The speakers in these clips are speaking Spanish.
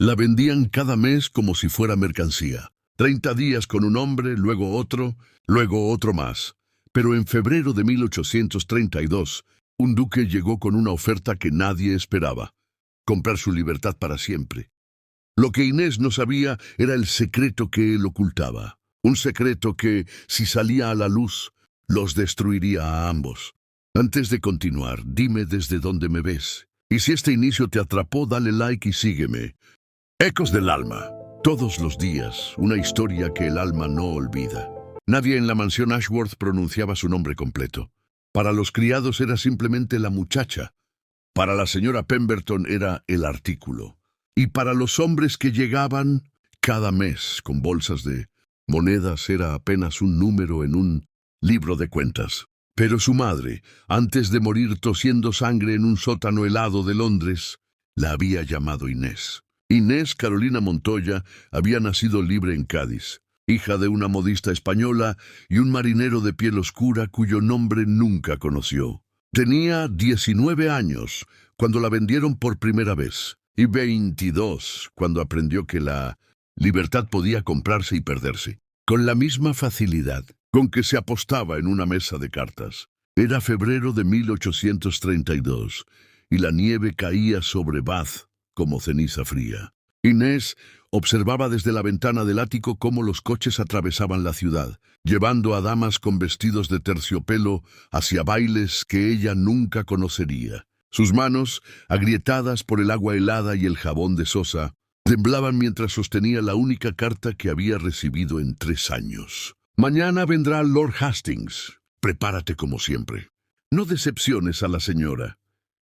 La vendían cada mes como si fuera mercancía. 30 días con un hombre, luego otro más. Pero en febrero de 1832, un duque llegó con una oferta que nadie esperaba: comprar su libertad para siempre. Lo que Inés no sabía era el secreto que él ocultaba. Un secreto que, si salía a la luz, los destruiría a ambos. Antes de continuar, dime desde dónde me ves. Y si este inicio te atrapó, dale like y sígueme. Ecos del alma. Todos los días, una historia que el alma no olvida. Nadie en la mansión Ashworth pronunciaba su nombre completo. Para los criados era simplemente la muchacha. Para la señora Pemberton era el artículo. Y para los hombres que llegaban cada mes con bolsas de monedas era apenas un número en un libro de cuentas. Pero su madre, antes de morir tosiendo sangre en un sótano helado de Londres, la había llamado Inés. Inés Carolina Montoya había nacido libre en Cádiz, hija de una modista española y un marinero de piel oscura cuyo nombre nunca conoció. Tenía 19 años cuando la vendieron por primera vez, y 22 cuando aprendió que la libertad podía comprarse y perderse, con la misma facilidad con que se apostaba en una mesa de cartas. Era febrero de 1832, y la nieve caía sobre Bath como ceniza fría. Inés observaba desde la ventana del ático cómo los coches atravesaban la ciudad, llevando a damas con vestidos de terciopelo hacia bailes que ella nunca conocería. Sus manos, agrietadas por el agua helada y el jabón de sosa, temblaban mientras sostenía la única carta que había recibido en 3 años. Mañana vendrá Lord Hastings. Prepárate como siempre. No decepciones a la señora.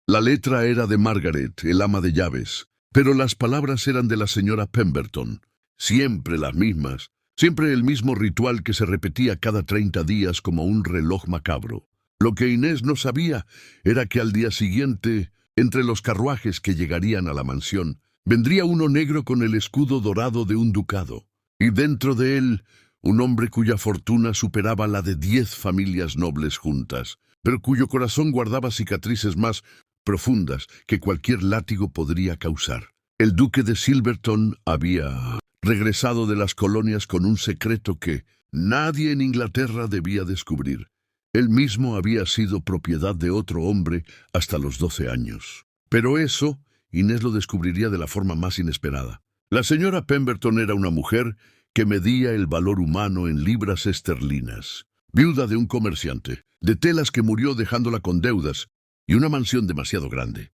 La letra era de Margaret, el ama de llaves, pero las palabras eran de la señora Pemberton. Siempre las mismas, siempre el mismo ritual que se repetía cada 30 días como un reloj macabro. Lo que Inés no sabía era que al día siguiente, entre los carruajes que llegarían a la mansión, vendría uno negro con el escudo dorado de un ducado, y dentro de él un hombre cuya fortuna superaba la de 10 familias nobles juntas, pero cuyo corazón guardaba cicatrices más profundas que cualquier látigo podría causar. El duque de Silverton había regresado de las colonias con un secreto que nadie en Inglaterra debía descubrir. Él mismo había sido propiedad de otro hombre hasta los 12 años. Pero eso, Inés lo descubriría de la forma más inesperada. La señora Pemberton era una mujer que medía el valor humano en libras esterlinas, viuda de un comerciante, de telas que murió dejándola con deudas y una mansión demasiado grande.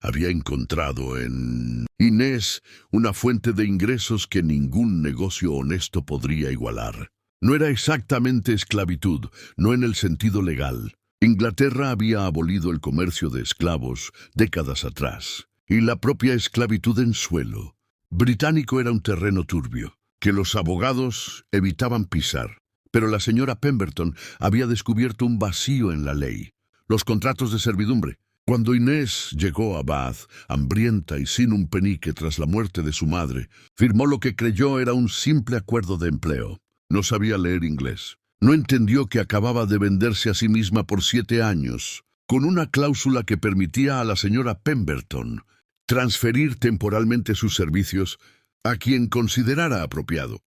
Había encontrado en Inés una fuente de ingresos que ningún negocio honesto podría igualar. No era exactamente esclavitud, no en el sentido legal. Inglaterra había abolido el comercio de esclavos décadas atrás, y la propia esclavitud en suelo británico era un terreno turbio que los abogados evitaban pisar. Pero la señora Pemberton había descubierto un vacío en la ley: los contratos de servidumbre. Cuando Inés llegó a Bath, hambrienta y sin un penique tras la muerte de su madre, firmó lo que creyó era un simple acuerdo de empleo. No sabía leer inglés. No entendió que acababa de venderse a sí misma por 7 años, con una cláusula que permitía a la señora Pemberton transferir temporalmente sus servicios a quien considerara apropiado.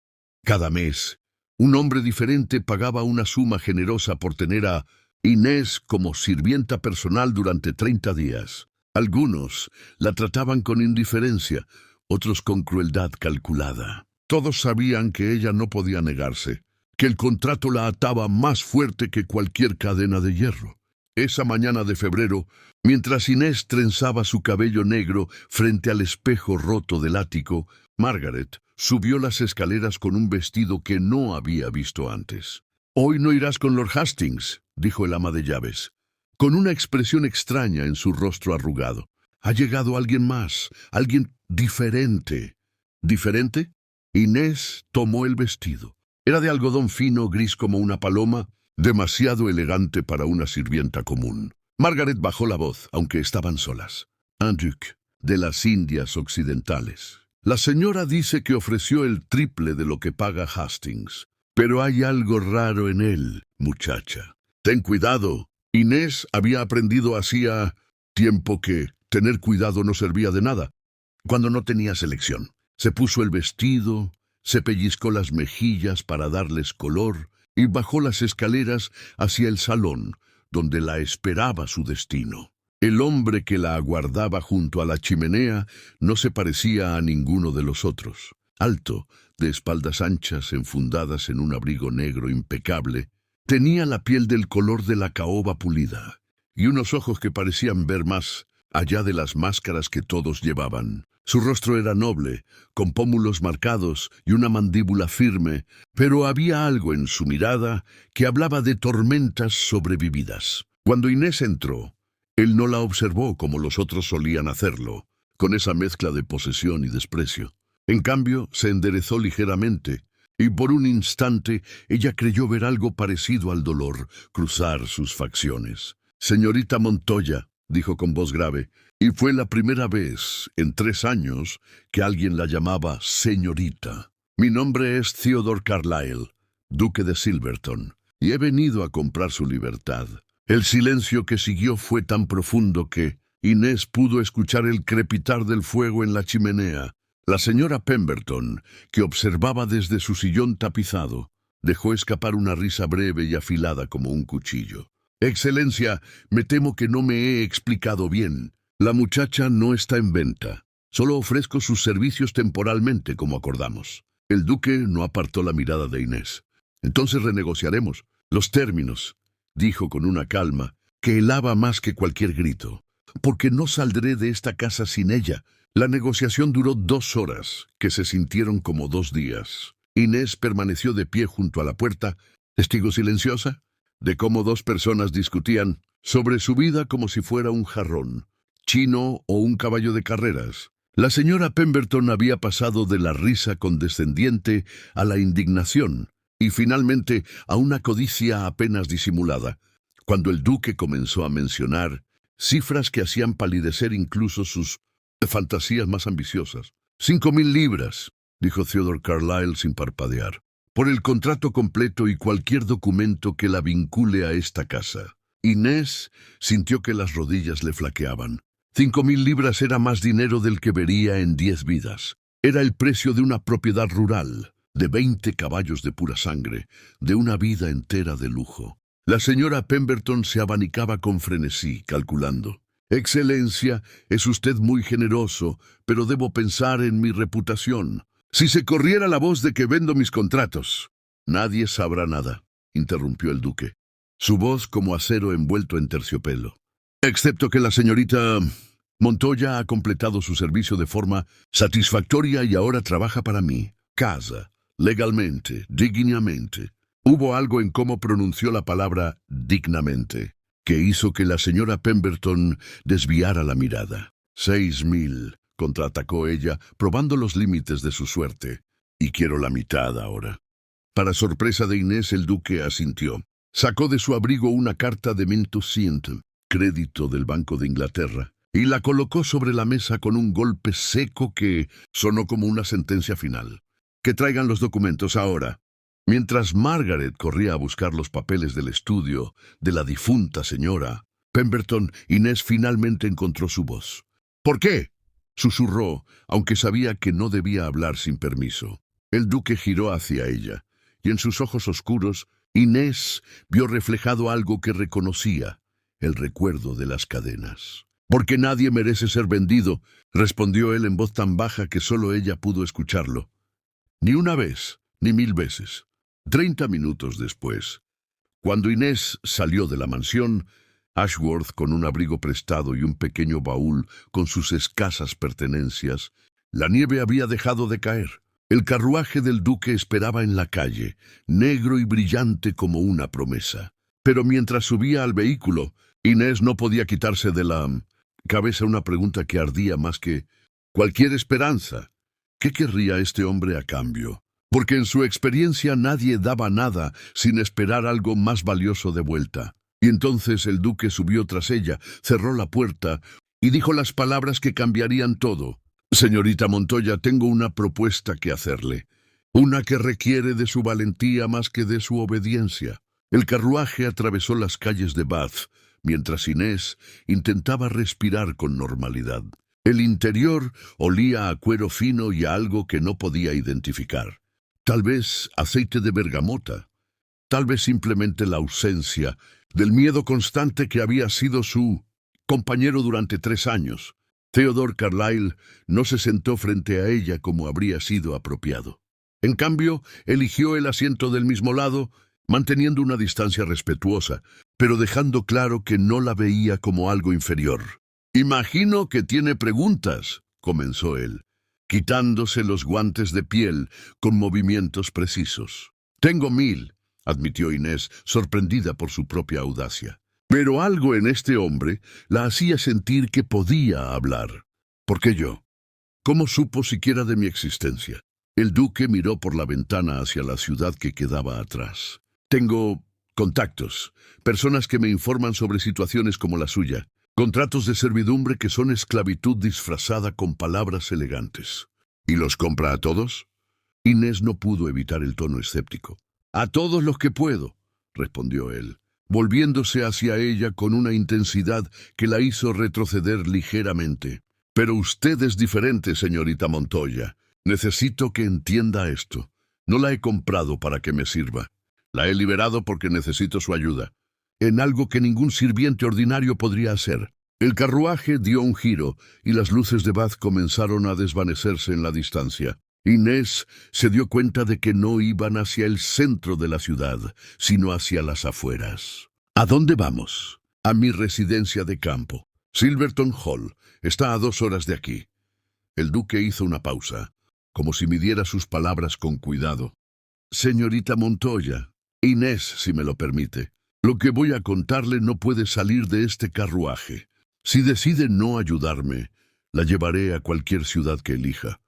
Cada mes, un hombre diferente pagaba una suma generosa por tener a Inés como sirvienta personal durante 30 días. Algunos la trataban con indiferencia, otros con crueldad calculada. Todos sabían que ella no podía negarse, que el contrato la ataba más fuerte que cualquier cadena de hierro. Esa mañana de febrero, mientras Inés trenzaba su cabello negro frente al espejo roto del ático, Margaret subió las escaleras con un vestido que no había visto antes. «Hoy no irás con Lord Hastings», dijo el ama de llaves, con una expresión extraña en su rostro arrugado. «Ha llegado alguien más, alguien diferente». ¿Diferente? Inés tomó el vestido. Era de algodón fino, gris como una paloma, demasiado elegante para una sirvienta común. Margaret bajó la voz, aunque estaban solas. «Un duc de las Indias Occidentales. La señora dice que ofreció el triple de lo que paga Hastings. Pero hay algo raro en él, muchacha. Ten cuidado». Inés había aprendido hacía tiempo que tener cuidado no servía de nada. cuando no tenía selección. Se puso el vestido, se pellizcó las mejillas para darles color y bajó las escaleras hacia el salón, donde la esperaba su destino. El hombre que la aguardaba junto a la chimenea no se parecía a ninguno de los otros. Alto, de espaldas anchas, enfundadas en un abrigo negro impecable, tenía la piel del color de la caoba pulida y unos ojos que parecían ver más allá de las máscaras que todos llevaban. Su rostro era noble, con pómulos marcados y una mandíbula firme, pero había algo en su mirada que hablaba de tormentas sobrevividas. Cuando Inés entró, él no la observó como los otros solían hacerlo, con esa mezcla de posesión y desprecio. En cambio, se enderezó ligeramente, y por un instante ella creyó ver algo parecido al dolor cruzar sus facciones. «Señorita Montoya», dijo con voz grave, y fue la primera vez en 3 años que alguien la llamaba señorita. «Mi nombre es Theodore Carlyle, duque de Silverton, y he venido a comprar su libertad». El silencio que siguió fue tan profundo que Inés pudo escuchar el crepitar del fuego en la chimenea. La señora Pemberton, que observaba desde su sillón tapizado, dejó escapar una risa breve y afilada como un cuchillo. «Excelencia, me temo que no me he explicado bien. La muchacha no está en venta. Solo ofrezco sus servicios temporalmente, como acordamos». El duque no apartó la mirada de Inés. «Entonces renegociaremos los términos», dijo con una calma que helaba más que cualquier grito. «Porque no saldré de esta casa sin ella». La negociación duró 2 horas, que se sintieron como 2 días. Inés permaneció de pie junto a la puerta, testigo silenciosa, de cómo 2 personas discutían sobre su vida como si fuera un jarrón, chino o un caballo de carreras. La señora Pemberton había pasado de la risa condescendiente a la indignación y finalmente a una codicia apenas disimulada, cuando el duque comenzó a mencionar cifras que hacían palidecer incluso sus fantasías más ambiciosas. 5.000 libras, dijo Theodore Carlyle sin parpadear, por el contrato completo y cualquier documento que la vincule a esta casa. Inés sintió que las rodillas le flaqueaban. 5.000 libras era más dinero del que vería en 10 vidas. Era el precio de una propiedad rural, de 20 caballos de pura sangre, de una vida entera de lujo. La señora Pemberton se abanicaba con frenesí, calculando. «Excelencia, es usted muy generoso, pero debo pensar en mi reputación. Si se corriera la voz de que vendo mis contratos». «Nadie sabrá nada», interrumpió el duque, su voz como acero envuelto en terciopelo. «Excepto que la señorita Montoya ha completado su servicio de forma satisfactoria y ahora trabaja para mí. Casa, legalmente, dignamente». Hubo algo en cómo pronunció la palabra «dignamente» que hizo que la señora Pemberton desviara la mirada. 6.000, contraatacó ella, probando los límites de su suerte. «Y quiero la mitad ahora». Para sorpresa de Inés, el duque asintió. Sacó de su abrigo una carta de Mintuscient, crédito del Banco de Inglaterra, y la colocó sobre la mesa con un golpe seco que sonó como una sentencia final. «Que traigan los documentos ahora». Mientras Margaret corría a buscar los papeles del estudio de la difunta señora Pemberton, Inés finalmente encontró su voz. «¿Por qué?», susurró, aunque sabía que no debía hablar sin permiso. El duque giró hacia ella, y en sus ojos oscuros, Inés vio reflejado algo que reconocía, el recuerdo de las cadenas. «Porque nadie merece ser vendido», respondió él en voz tan baja que solo ella pudo escucharlo. «Ni una vez, ni 1000 veces». 30 minutos después, cuando Inés salió de la mansión, Ashworth, con un abrigo prestado y un pequeño baúl con sus escasas pertenencias, la nieve había dejado de caer. El carruaje del duque esperaba en la calle, negro y brillante como una promesa. Pero mientras subía al vehículo, Inés no podía quitarse de la cabeza una pregunta que ardía más que cualquier esperanza. ¿Qué querría este hombre a cambio? Porque en su experiencia nadie daba nada sin esperar algo más valioso de vuelta. Y entonces el duque subió tras ella, cerró la puerta y dijo las palabras que cambiarían todo. «Señorita Montoya, tengo una propuesta que hacerle, una que requiere de su valentía más que de su obediencia». El carruaje atravesó las calles de Bath, mientras Inés intentaba respirar con normalidad. El interior olía a cuero fino y a algo que no podía identificar. Tal vez aceite de bergamota, tal vez simplemente la ausencia del miedo constante que había sido su compañero durante 3 años. Theodore Carlyle no se sentó frente a ella como habría sido apropiado. En cambio, eligió el asiento del mismo lado, manteniendo una distancia respetuosa, pero dejando claro que no la veía como algo inferior. «Imagino que tiene preguntas», comenzó él, quitándose los guantes de piel con movimientos precisos. «Tengo 1000», admitió Inés, sorprendida por su propia audacia. Pero algo en este hombre la hacía sentir que podía hablar. ¿Por qué yo? ¿Cómo supo siquiera de mi existencia? El duque miró por la ventana hacia la ciudad que quedaba atrás. Tengo contactos, personas que me informan sobre situaciones como la suya, contratos de servidumbre que son esclavitud disfrazada con palabras elegantes. ¿Y los compra a todos? Inés no pudo evitar el tono escéptico. A todos los que puedo, respondió él, volviéndose hacia ella con una intensidad que la hizo retroceder ligeramente. Pero usted es diferente, señorita Montoya. Necesito que entienda esto. No la he comprado para que me sirva. La he liberado porque necesito su ayuda, en algo que ningún sirviente ordinario podría hacer. El carruaje dio un giro y las luces de Bath comenzaron a desvanecerse en la distancia. Inés se dio cuenta de que no iban hacia el centro de la ciudad, sino hacia las afueras. ¿A dónde vamos? A mi residencia de campo. Silverton Hall. Está a 2 horas de aquí. El duque hizo una pausa, como si midiera sus palabras con cuidado. Señorita Montoya, Inés, si me lo permite, lo que voy a contarle no puede salir de este carruaje. Si decide no ayudarme, la llevaré a cualquier ciudad que elija.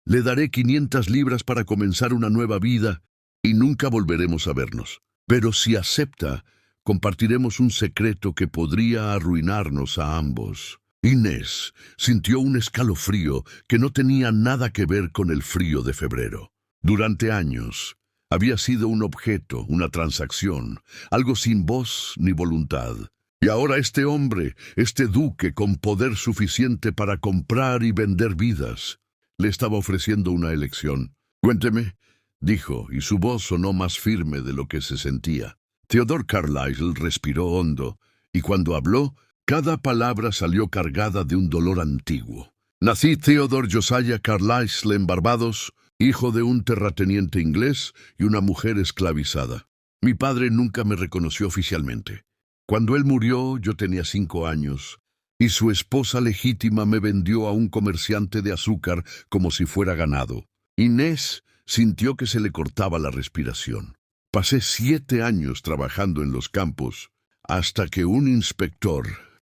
Le daré 500 libras para comenzar una nueva vida y nunca volveremos a vernos. Pero si acepta, compartiremos un secreto que podría arruinarnos a ambos. Inés sintió un escalofrío que no tenía nada que ver con el frío de febrero. Durante años, había sido un objeto, una transacción, algo sin voz ni voluntad. Y ahora este hombre, este duque con poder suficiente para comprar y vender vidas, le estaba ofreciendo una elección. «Cuénteme», dijo, y su voz sonó más firme de lo que se sentía. Theodore Carlyle respiró hondo, y cuando habló, cada palabra salió cargada de un dolor antiguo. «Nací Theodore Josiah Carlyle en Barbados, hijo de un terrateniente inglés y una mujer esclavizada. Mi padre nunca me reconoció oficialmente. Cuando él murió, yo tenía 5 años, y su esposa legítima me vendió a un comerciante de azúcar como si fuera ganado». Inés sintió que se le cortaba la respiración. «Pasé 7 años trabajando en los campos, hasta que un inspector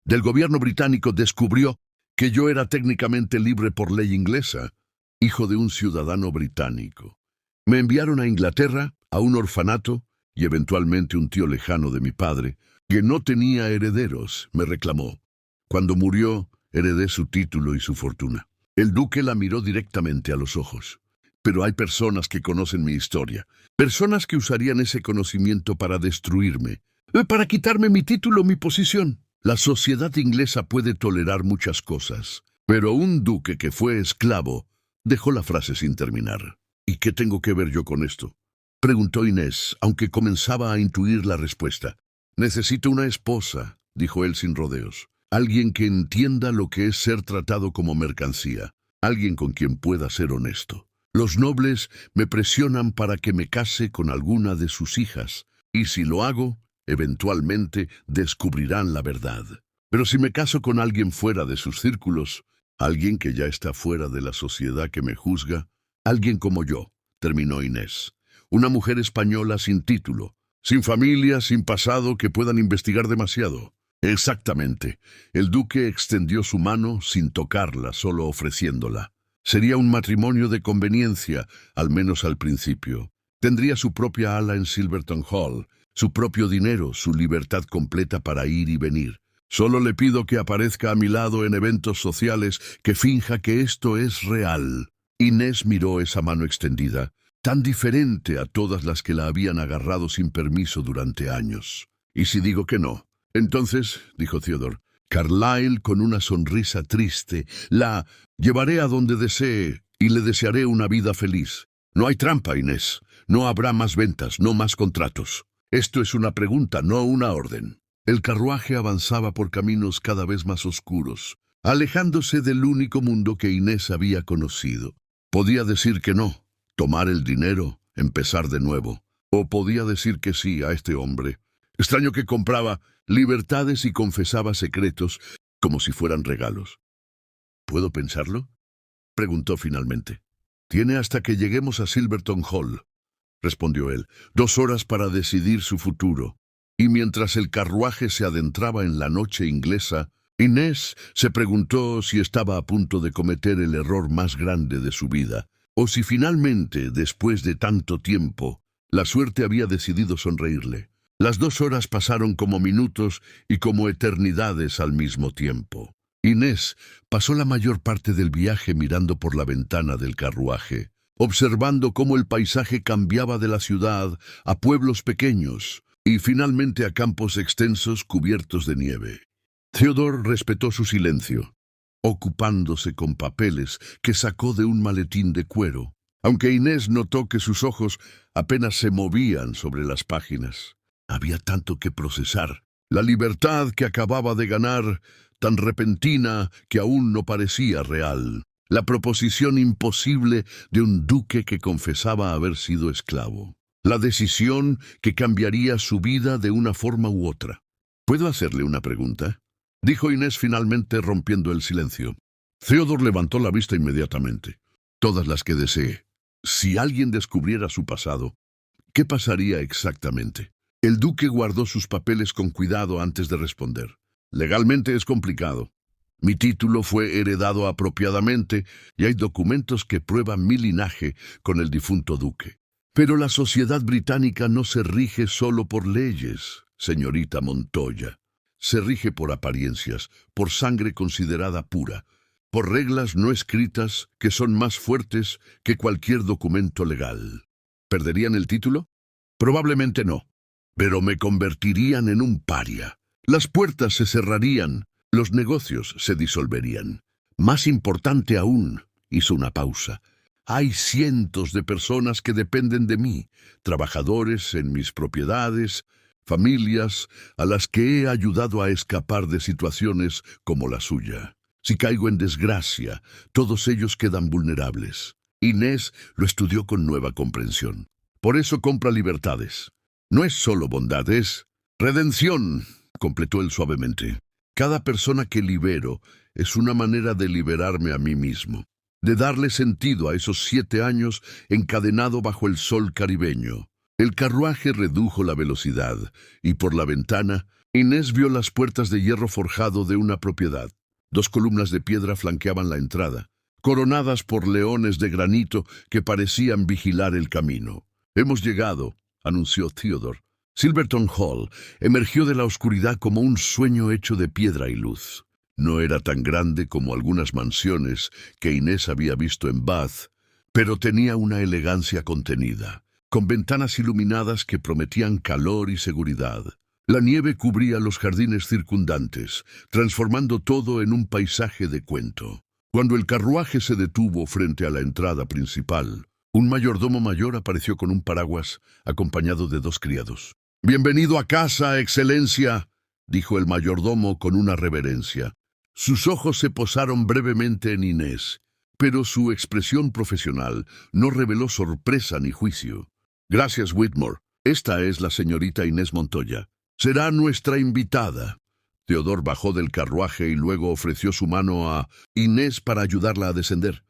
del gobierno británico descubrió que yo era técnicamente libre por ley inglesa, hijo de un ciudadano británico. Me enviaron a Inglaterra, a un orfanato, y eventualmente un tío lejano de mi padre, que no tenía herederos, me reclamó. Cuando murió, heredé su título y su fortuna». El duque la miró directamente a los ojos. «Pero hay personas que conocen mi historia, personas que usarían ese conocimiento para destruirme, para quitarme mi título, mi posición. La sociedad inglesa puede tolerar muchas cosas, pero un duque que fue esclavo…» Dejó la frase sin terminar. «¿Y qué tengo que ver yo con esto?», preguntó Inés, aunque comenzaba a intuir la respuesta. «Necesito una esposa», dijo él sin rodeos. «Alguien que entienda lo que es ser tratado como mercancía. Alguien con quien pueda ser honesto. Los nobles me presionan para que me case con alguna de sus hijas, y si lo hago, eventualmente descubrirán la verdad. Pero si me caso con alguien fuera de sus círculos, alguien que ya está fuera de la sociedad que me juzga, alguien como yo», terminó Inés. «Una mujer española sin título, sin familia, sin pasado, que puedan investigar demasiado». «Exactamente». El duque extendió su mano sin tocarla, solo ofreciéndola. «Sería un matrimonio de conveniencia, al menos al principio. Tendría su propia ala en Silverton Hall, su propio dinero, su libertad completa para ir y venir. Solo le pido que aparezca a mi lado en eventos sociales, que finja que esto es real». Inés miró esa mano extendida, tan diferente a todas las que la habían agarrado sin permiso durante años. «¿Y si digo que no?». «Entonces», dijo Theodore, Carlyle, con una sonrisa triste, la llevaré a donde desee y le desearé una vida feliz. No hay trampa, Inés. No habrá más ventas, no más contratos. Esto es una pregunta, no una orden. El carruaje avanzaba por caminos cada vez más oscuros, alejándose del único mundo que Inés había conocido. Podía decir que no, tomar el dinero, empezar de nuevo. O podía decir que sí a este hombre. Extraño que compraba libertades y confesaba secretos como si fueran regalos. ¿Puedo pensarlo?, preguntó finalmente. Tiene hasta que lleguemos a Silverton Hall, respondió él. 2 horas para decidir su futuro. Y mientras el carruaje se adentraba en la noche inglesa, Inés se preguntó si estaba a punto de cometer el error más grande de su vida, o si finalmente, después de tanto tiempo, la suerte había decidido sonreírle. Las 2 horas pasaron como minutos y como eternidades al mismo tiempo. Inés pasó la mayor parte del viaje mirando por la ventana del carruaje, observando cómo el paisaje cambiaba de la ciudad a pueblos pequeños y finalmente a campos extensos cubiertos de nieve. Theodore respetó su silencio, ocupándose con papeles que sacó de un maletín de cuero, aunque Inés notó que sus ojos apenas se movían sobre las páginas. Había tanto que procesar. La libertad que acababa de ganar, tan repentina que aún no parecía real. La proposición imposible de un duque que confesaba haber sido esclavo. La decisión que cambiaría su vida de una forma u otra. ¿Puedo hacerle una pregunta?, dijo Inés finalmente, rompiendo el silencio. Theodore levantó la vista inmediatamente. Todas las que desee. Si alguien descubriera su pasado, ¿qué pasaría exactamente? El duque guardó sus papeles con cuidado antes de responder. Legalmente es complicado. Mi título fue heredado apropiadamente y hay documentos que prueban mi linaje con el difunto duque. Pero la sociedad británica no se rige solo por leyes, señorita Montoya. Se rige por apariencias, por sangre considerada pura, por reglas no escritas que son más fuertes que cualquier documento legal. ¿Perderían el título? Probablemente no. Pero me convertirían en un paria. Las puertas se cerrarían, los negocios se disolverían. Más importante aún, hizo una pausa, hay cientos de personas que dependen de mí, trabajadores en mis propiedades, familias a las que he ayudado a escapar de situaciones como la suya. Si caigo en desgracia, todos ellos quedan vulnerables. Inés lo estudió con nueva comprensión. Por eso compra libertades. No es solo bondad, es redención, completó él suavemente. Cada persona que libero es una manera de liberarme a mí mismo, de darle sentido a esos 7 años encadenado bajo el sol caribeño. El carruaje redujo la velocidad y por la ventana Inés vio las puertas de hierro forjado de una propiedad. 2 columnas de piedra flanqueaban la entrada, coronadas por leones de granito que parecían vigilar el camino. Hemos llegado, anunció Theodore. Silverton Hall emergió de la oscuridad como un sueño hecho de piedra y luz. No era tan grande como algunas mansiones que Inés había visto en Bath, pero tenía una elegancia contenida, con ventanas iluminadas que prometían calor y seguridad. La nieve cubría los jardines circundantes, transformando todo en un paisaje de cuento. Cuando el carruaje se detuvo frente a la entrada principal, un mayordomo mayor apareció con un paraguas, acompañado de 2 criados. «Bienvenido a casa, excelencia», dijo el mayordomo con una reverencia. Sus ojos se posaron brevemente en Inés, pero su expresión profesional no reveló sorpresa ni juicio. «Gracias, Whitmore. Esta es la señorita Inés Montoya. Será nuestra invitada». Theodore bajó del carruaje y luego ofreció su mano a Inés para ayudarla a descender.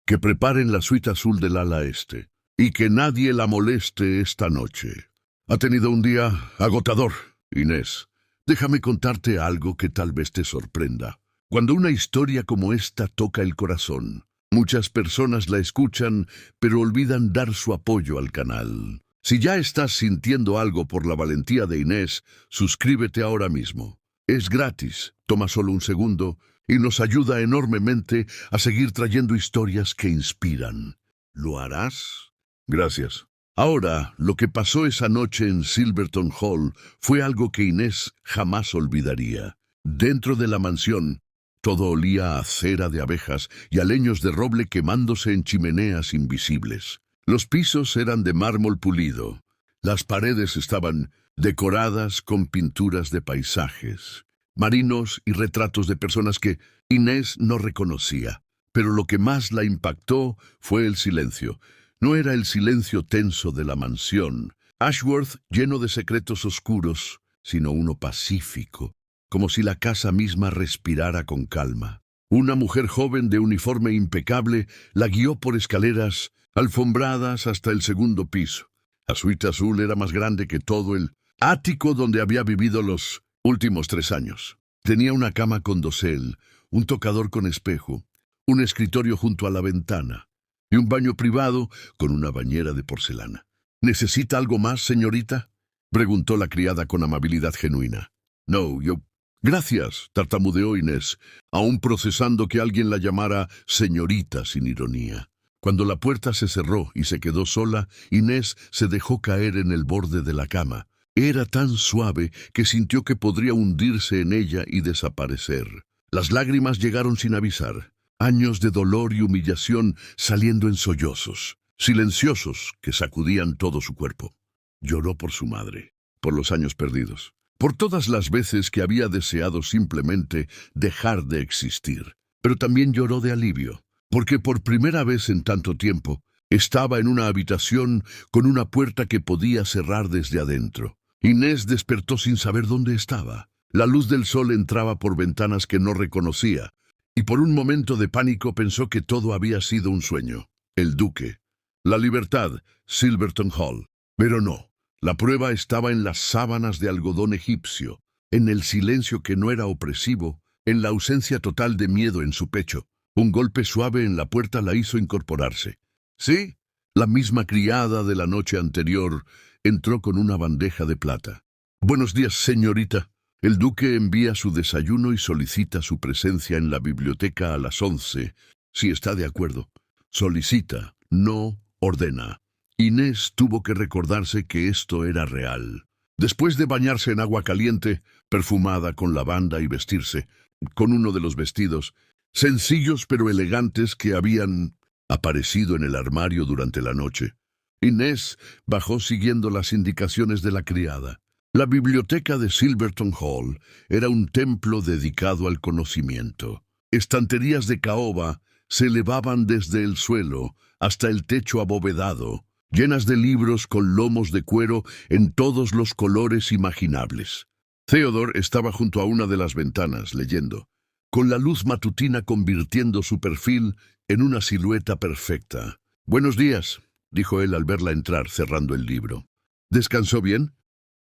«Que preparen la suite azul del ala este, y que nadie la moleste esta noche. Ha tenido un día agotador, Inés. Déjame contarte algo que tal vez te sorprenda. Cuando una historia como esta toca el corazón, muchas personas la escuchan, pero olvidan dar su apoyo al canal. Si ya estás sintiendo algo por la valentía de Inés, suscríbete ahora mismo. Es gratis, toma solo un segundo y nos ayuda enormemente a seguir trayendo historias que inspiran. ¿Lo harás? Gracias. Ahora, lo que pasó esa noche en Silverton Hall fue algo que Inés jamás olvidaría. Dentro de la mansión, todo olía a cera de abejas y a leños de roble quemándose en chimeneas invisibles. Los pisos eran de mármol pulido. Las paredes estaban decoradas con pinturas de paisajes, marinos y retratos de personas que Inés no reconocía. Pero lo que más la impactó fue el silencio. No era el silencio tenso de la mansión, Ashworth lleno de secretos oscuros, sino uno pacífico, como si la casa misma respirara con calma. Una mujer joven de uniforme impecable la guió por escaleras alfombradas hasta el segundo piso. La suite azul era más grande que todo el ático donde había vivido los últimos 3 años. Tenía una cama con dosel, un tocador con espejo, un escritorio junto a la ventana y un baño privado con una bañera de porcelana. ¿Necesita algo más, señorita?, preguntó la criada con amabilidad genuina. No, yo... Gracias, tartamudeó Inés, aún procesando que alguien la llamara señorita sin ironía. Cuando la puerta se cerró y se quedó sola, Inés se dejó caer en el borde de la cama. Era tan suave que sintió que podría hundirse en ella y desaparecer. Las lágrimas llegaron sin avisar, años de dolor y humillación saliendo en sollozos, silenciosos que sacudían todo su cuerpo. Lloró por su madre, por los años perdidos, por todas las veces que había deseado simplemente dejar de existir. Pero también lloró de alivio, porque por primera vez en tanto tiempo estaba en una habitación con una puerta que podía cerrar desde adentro. Inés despertó sin saber dónde estaba. La luz del sol entraba por ventanas que no reconocía, y por un momento de pánico pensó que todo había sido un sueño. El duque, la libertad, Silverton Hall. Pero no, la prueba estaba en las sábanas de algodón egipcio, en el silencio que no era opresivo, en la ausencia total de miedo en su pecho. Un golpe suave en la puerta la hizo incorporarse. ¿Sí? La misma criada de la noche anterior entró con una bandeja de plata. Buenos días, señorita. El duque envía su desayuno y solicita su presencia en la biblioteca a las 11, si está de acuerdo. Solicita, no ordena. Inés tuvo que recordarse que esto era real. Después de bañarse en agua caliente, perfumada con lavanda y vestirse, con uno de los vestidos, sencillos pero elegantes que habían aparecido en el armario durante la noche, Inés bajó siguiendo las indicaciones de la criada. La biblioteca de Silverton Hall era un templo dedicado al conocimiento. Estanterías de caoba se elevaban desde el suelo hasta el techo abovedado, llenas de libros con lomos de cuero en todos los colores imaginables. Theodore estaba junto a una de las ventanas, leyendo, con la luz matutina convirtiendo su perfil en una silueta perfecta. «Buenos días», dijo él al verla entrar, cerrando el libro. «¿Descansó bien?»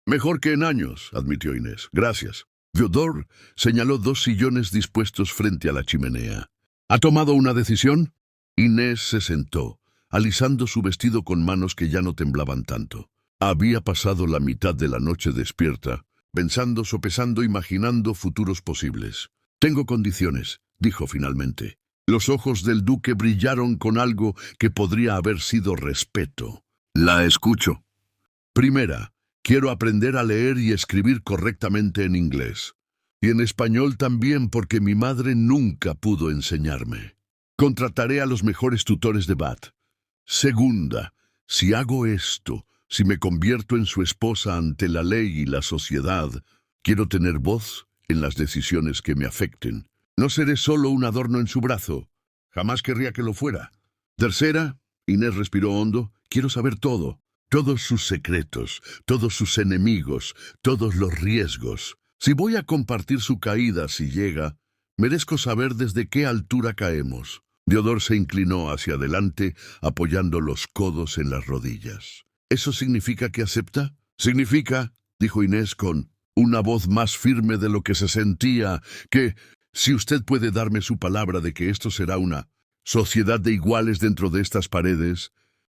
«Mejor que en años», admitió Inés. «Gracias». Theodore señaló 2 sillones dispuestos frente a la chimenea. «¿Ha tomado una decisión?» Inés se sentó, alisando su vestido con manos que ya no temblaban tanto. Había pasado la mitad de la noche despierta, pensando, sopesando, imaginando futuros posibles. «Tengo condiciones», dijo finalmente. Los ojos del duque brillaron con algo que podría haber sido respeto. «La escucho». «Primera, quiero aprender a leer y escribir correctamente en inglés. Y en español también, porque mi madre nunca pudo enseñarme. Contrataré a los mejores tutores de Bath. Segunda, si hago esto, si me convierto en su esposa ante la ley y la sociedad, quiero tener voz en las decisiones que me afecten. No seré solo un adorno en su brazo. Jamás querría que lo fuera. Tercera, Inés respiró hondo, quiero saber todo. Todos sus secretos, todos sus enemigos, todos los riesgos. Si voy a compartir su caída si llega, merezco saber desde qué altura caemos». Theodore se inclinó hacia adelante, apoyando los codos en las rodillas. «¿Eso significa que acepta?» «Significa», dijo Inés con una voz más firme de lo que se sentía, «que si usted puede darme su palabra de que esto será una sociedad de iguales dentro de estas paredes,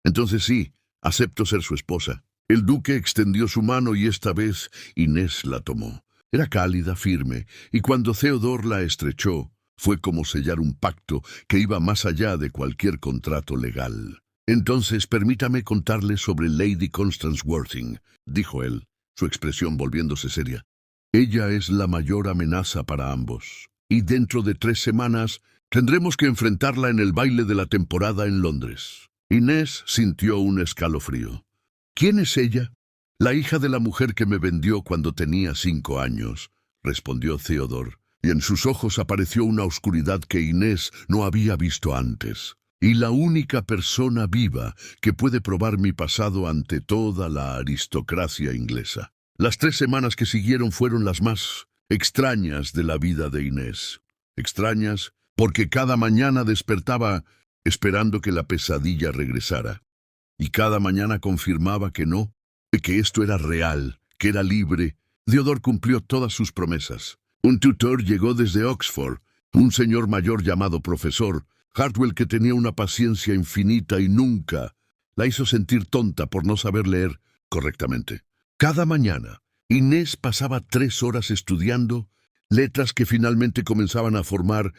entonces sí, acepto ser su esposa». El duque extendió su mano y esta vez Inés la tomó. Era cálida, firme, y cuando Theodore la estrechó, fue como sellar un pacto que iba más allá de cualquier contrato legal. «Entonces permítame contarle sobre Lady Constance Worthing», dijo él, su expresión volviéndose seria. Ella es la mayor amenaza para ambos. Y dentro de 3 semanas tendremos que enfrentarla en el baile de la temporada en Londres. Inés sintió un escalofrío. ¿Quién es ella? La hija de la mujer que me vendió cuando tenía 5 años, respondió Theodore, y en sus ojos apareció una oscuridad que Inés no había visto antes. Y la única persona viva que puede probar mi pasado ante toda la aristocracia inglesa. Las 3 semanas que siguieron fueron las más extrañas de la vida de Inés. Extrañas porque cada mañana despertaba esperando que la pesadilla regresara. Y cada mañana confirmaba que no, que esto era real, que era libre. Theodore cumplió todas sus promesas. Un tutor llegó desde Oxford, un señor mayor llamado profesor, Hartwell, que tenía una paciencia infinita y nunca la hizo sentir tonta por no saber leer correctamente. Cada mañana, Inés pasaba 3 horas estudiando letras que finalmente comenzaban a formar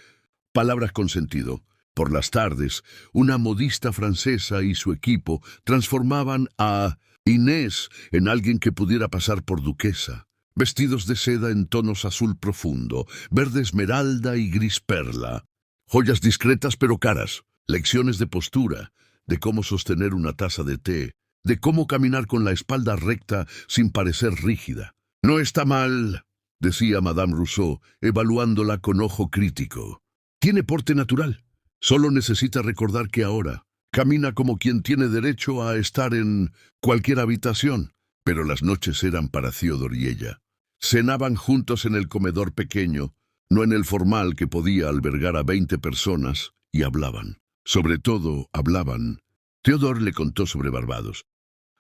palabras con sentido. Por las tardes, una modista francesa y su equipo transformaban a Inés en alguien que pudiera pasar por duquesa. Vestidos de seda en tonos azul profundo, verde esmeralda y gris perla. Joyas discretas pero caras. Lecciones de postura, de cómo sostener una taza de té, de cómo caminar con la espalda recta sin parecer rígida. No está mal, decía Madame Rousseau, evaluándola con ojo crítico. Tiene porte natural. Solo necesita recordar que ahora camina como quien tiene derecho a estar en cualquier habitación. Pero las noches eran para Theodore y ella. Cenaban juntos en el comedor pequeño, no en el formal que podía albergar a 20 personas, y hablaban. Sobre todo, hablaban. Theodore le contó sobre Barbados,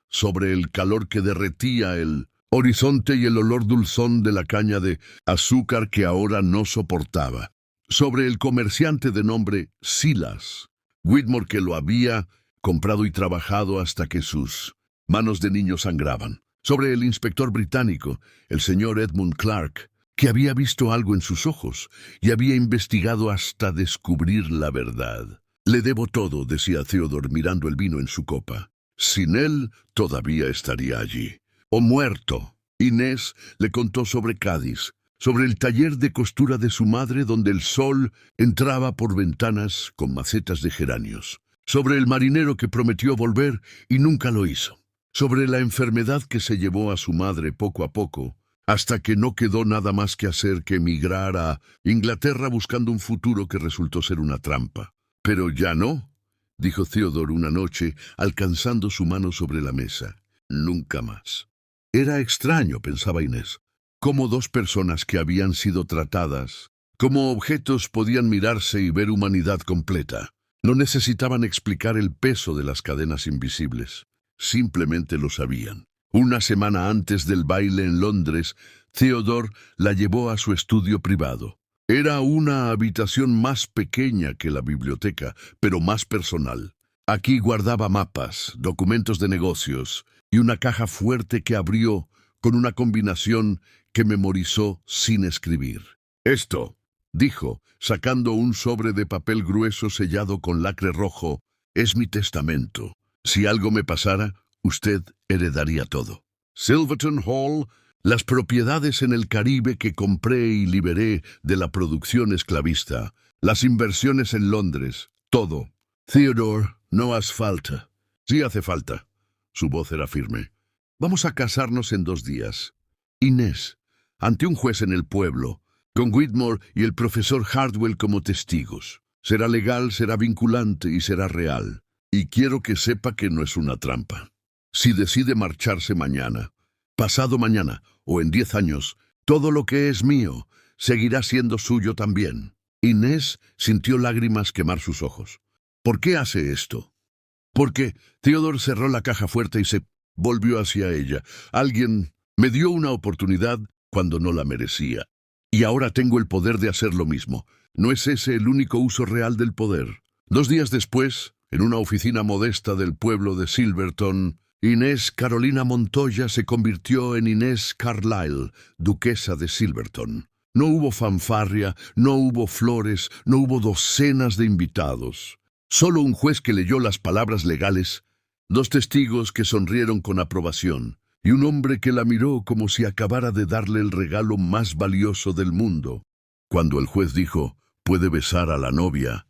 sobre el calor que derretía el horizonte y el olor dulzón de la caña de azúcar que ahora no soportaba. Sobre el comerciante de nombre Silas Whitmore, que lo había comprado y trabajado hasta que sus manos de niño sangraban. Sobre el inspector británico, el señor Edmund Clark, que había visto algo en sus ojos y había investigado hasta descubrir la verdad. Le debo todo, decía Theodore mirando el vino en su copa. Sin él, todavía estaría allí. O muerto. Inés le contó sobre Cádiz, sobre el taller de costura de su madre donde el sol entraba por ventanas con macetas de geranios, sobre el marinero que prometió volver y nunca lo hizo, sobre la enfermedad que se llevó a su madre poco a poco, hasta que no quedó nada más que hacer que emigrar a Inglaterra buscando un futuro que resultó ser una trampa. Pero ya no, dijo Theodore una noche, alcanzando su mano sobre la mesa. Nunca más. Era extraño, pensaba Inés, cómo 2 personas que habían sido tratadas como objetos podían mirarse y ver humanidad completa. No necesitaban explicar el peso de las cadenas invisibles. Simplemente lo sabían. Una semana antes del baile en Londres, Theodore la llevó a su estudio privado. Era una habitación más pequeña que la biblioteca, pero más personal. Aquí guardaba mapas, documentos de negocios y una caja fuerte que abrió con una combinación que memorizó sin escribir. Esto, dijo, sacando un sobre de papel grueso sellado con lacre rojo, es mi testamento. Si algo me pasara, usted heredaría todo. Silverton Hall, las propiedades en el Caribe que compré y liberé de la producción esclavista, las inversiones en Londres, todo. Theodore, no hace falta. Sí hace falta. Su voz era firme. Vamos a casarnos en 2 días. Inés, ante un juez en el pueblo, con Whitmore y el profesor Hartwell como testigos. Será legal, será vinculante y será real. Y quiero que sepa que no es una trampa. Si decide marcharse mañana, pasado mañana o en 10 años, todo lo que es mío seguirá siendo suyo también. Inés sintió lágrimas quemar sus ojos. ¿Por qué hace esto? Porque Theodore cerró la caja fuerte y se volvió hacia ella. Alguien me dio una oportunidad cuando no la merecía. Y ahora tengo el poder de hacer lo mismo. ¿No es ese el único uso real del poder? 2 días después, en una oficina modesta del pueblo de Silverton, Inés Carolina Montoya se convirtió en Inés Carlyle, duquesa de Silverton. No hubo fanfarria, no hubo flores, no hubo docenas de invitados. Solo un juez que leyó las palabras legales, 2 testigos que sonrieron con aprobación, y un hombre que la miró como si acabara de darle el regalo más valioso del mundo. Cuando el juez dijo, «Puede besar a la novia»,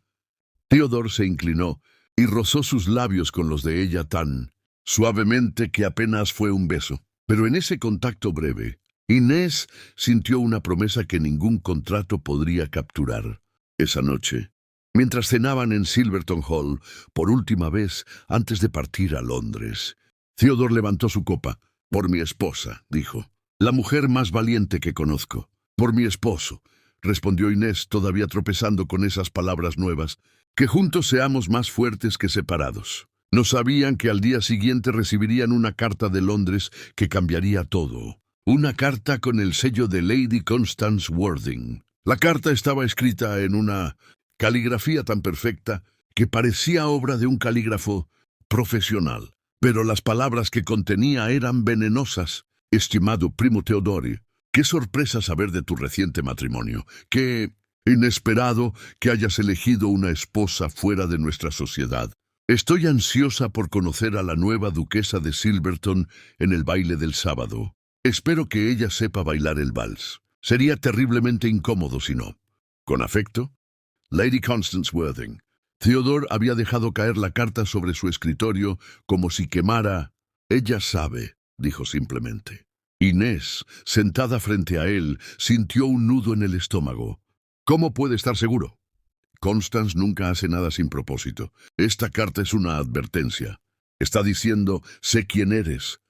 Theodore se inclinó y rozó sus labios con los de ella tan suavemente que apenas fue un beso. Pero en ese contacto breve, Inés sintió una promesa que ningún contrato podría capturar. Esa noche, mientras cenaban en Silverton Hall, por última vez antes de partir a Londres, Theodore levantó su copa. «Por mi esposa», dijo, «la mujer más valiente que conozco». «Por mi esposo», respondió Inés, todavía tropezando con esas palabras nuevas, «que juntos seamos más fuertes que separados». No sabían que al día siguiente recibirían una carta de Londres que cambiaría todo. Una carta con el sello de Lady Constance Worthing. La carta estaba escrita en una caligrafía tan perfecta que parecía obra de un calígrafo profesional. Pero las palabras que contenía eran venenosas. «Estimado primo Theodore, qué sorpresa saber de tu reciente matrimonio. Qué inesperado que hayas elegido una esposa fuera de nuestra sociedad. Estoy ansiosa por conocer a la nueva duquesa de Silverton en el baile del sábado. Espero que ella sepa bailar el vals. Sería terriblemente incómodo si no. Con afecto, Lady Constance Worthing». Theodore había dejado caer la carta sobre su escritorio como si quemara. «Ella sabe», dijo simplemente. Inés, sentada frente a él, sintió un nudo en el estómago. «¿Cómo puede estar seguro?» «Constance nunca hace nada sin propósito. Esta carta es una advertencia. Está diciendo, sé quién eres.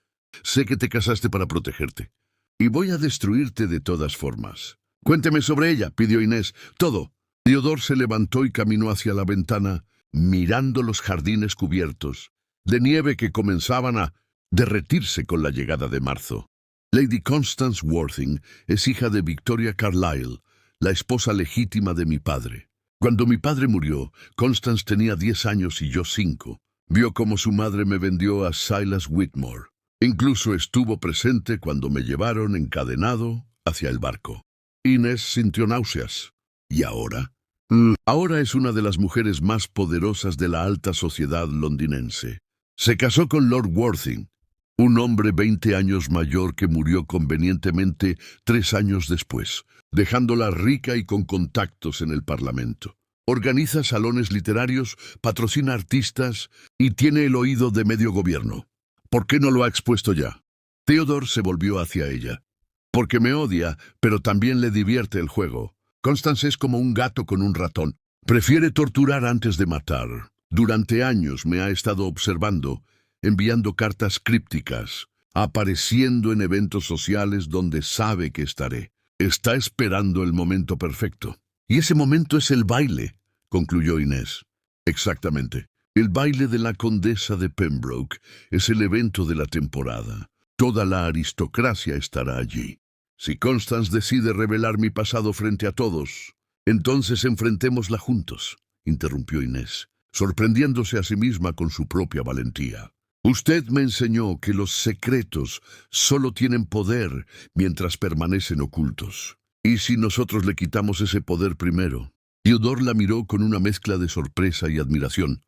Sé que te casaste para protegerte. Y voy a destruirte de todas formas». «Cuénteme sobre ella», pidió Inés. «Todo». Theodore se levantó y caminó hacia la ventana, mirando los jardines cubiertos de nieve que comenzaban a derretirse con la llegada de marzo. Lady Constance Worthing es hija de Victoria Carlyle, la esposa legítima de mi padre. Cuando mi padre murió, Constance tenía 10 años y yo 5. Vio cómo su madre me vendió a Silas Whitmore. Incluso estuvo presente cuando me llevaron encadenado hacia el barco». Inés sintió náuseas. «¿Y ahora?» Ahora es una de las mujeres más poderosas de la alta sociedad londinense. Se casó con Lord Worthing, un hombre 20 años mayor que murió convenientemente 3 años después, dejándola rica y con contactos en el Parlamento. Organiza salones literarios, patrocina artistas y tiene el oído de medio gobierno. ¿Por qué no lo ha expuesto ya?» Theodore se volvió hacia ella. «Porque me odia, pero también le divierte el juego. Constance es como un gato con un ratón. Prefiere torturar antes de matar. Durante años me ha estado observando, enviando cartas crípticas, apareciendo en eventos sociales donde sabe que estaré. Está esperando el momento perfecto. Y ese momento es el baile», concluyó Inés. «Exactamente. El baile de la condesa de Pembroke es el evento de la temporada. Toda la aristocracia estará allí. Si Constance decide revelar mi pasado frente a todos, entonces enfrentémosla juntos», interrumpió Inés, sorprendiéndose a sí misma con su propia valentía. «Usted me enseñó que los secretos solo tienen poder mientras permanecen ocultos. ¿Y si nosotros le quitamos ese poder primero?» Theodore la miró con una mezcla de sorpresa y admiración.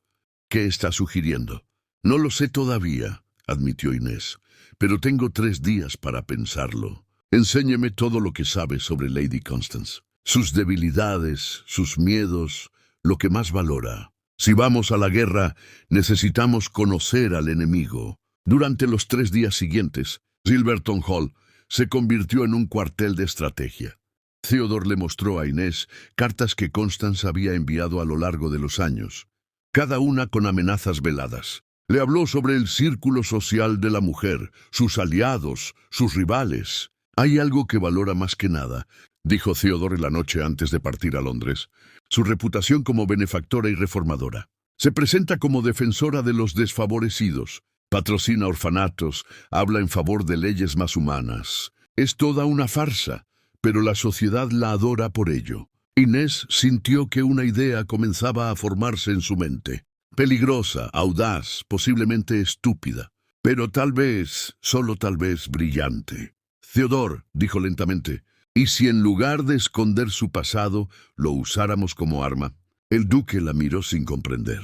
«¿Qué está sugiriendo?» «No lo sé todavía», admitió Inés, «pero tengo 3 días para pensarlo. Enséñeme todo lo que sabe sobre Lady Constance. Sus debilidades, sus miedos, lo que más valora. Si vamos a la guerra, necesitamos conocer al enemigo». Durante los 3 días siguientes, Silverton Hall se convirtió en un cuartel de estrategia. Theodore le mostró a Inés cartas que Constance había enviado a lo largo de los años, cada una con amenazas veladas. Le habló sobre el círculo social de la mujer, sus aliados, sus rivales. «Hay algo que valora más que nada», dijo Theodore la noche antes de partir a Londres. «Su reputación como benefactora y reformadora. Se presenta como defensora de los desfavorecidos, patrocina orfanatos, habla en favor de leyes más humanas. Es toda una farsa, pero la sociedad la adora por ello». Inés sintió que una idea comenzaba a formarse en su mente. Peligrosa, audaz, posiblemente estúpida, pero tal vez, solo tal vez, brillante. «Theodore», dijo lentamente, «¿y si en lugar de esconder su pasado, lo usáramos como arma?» El duque la miró sin comprender.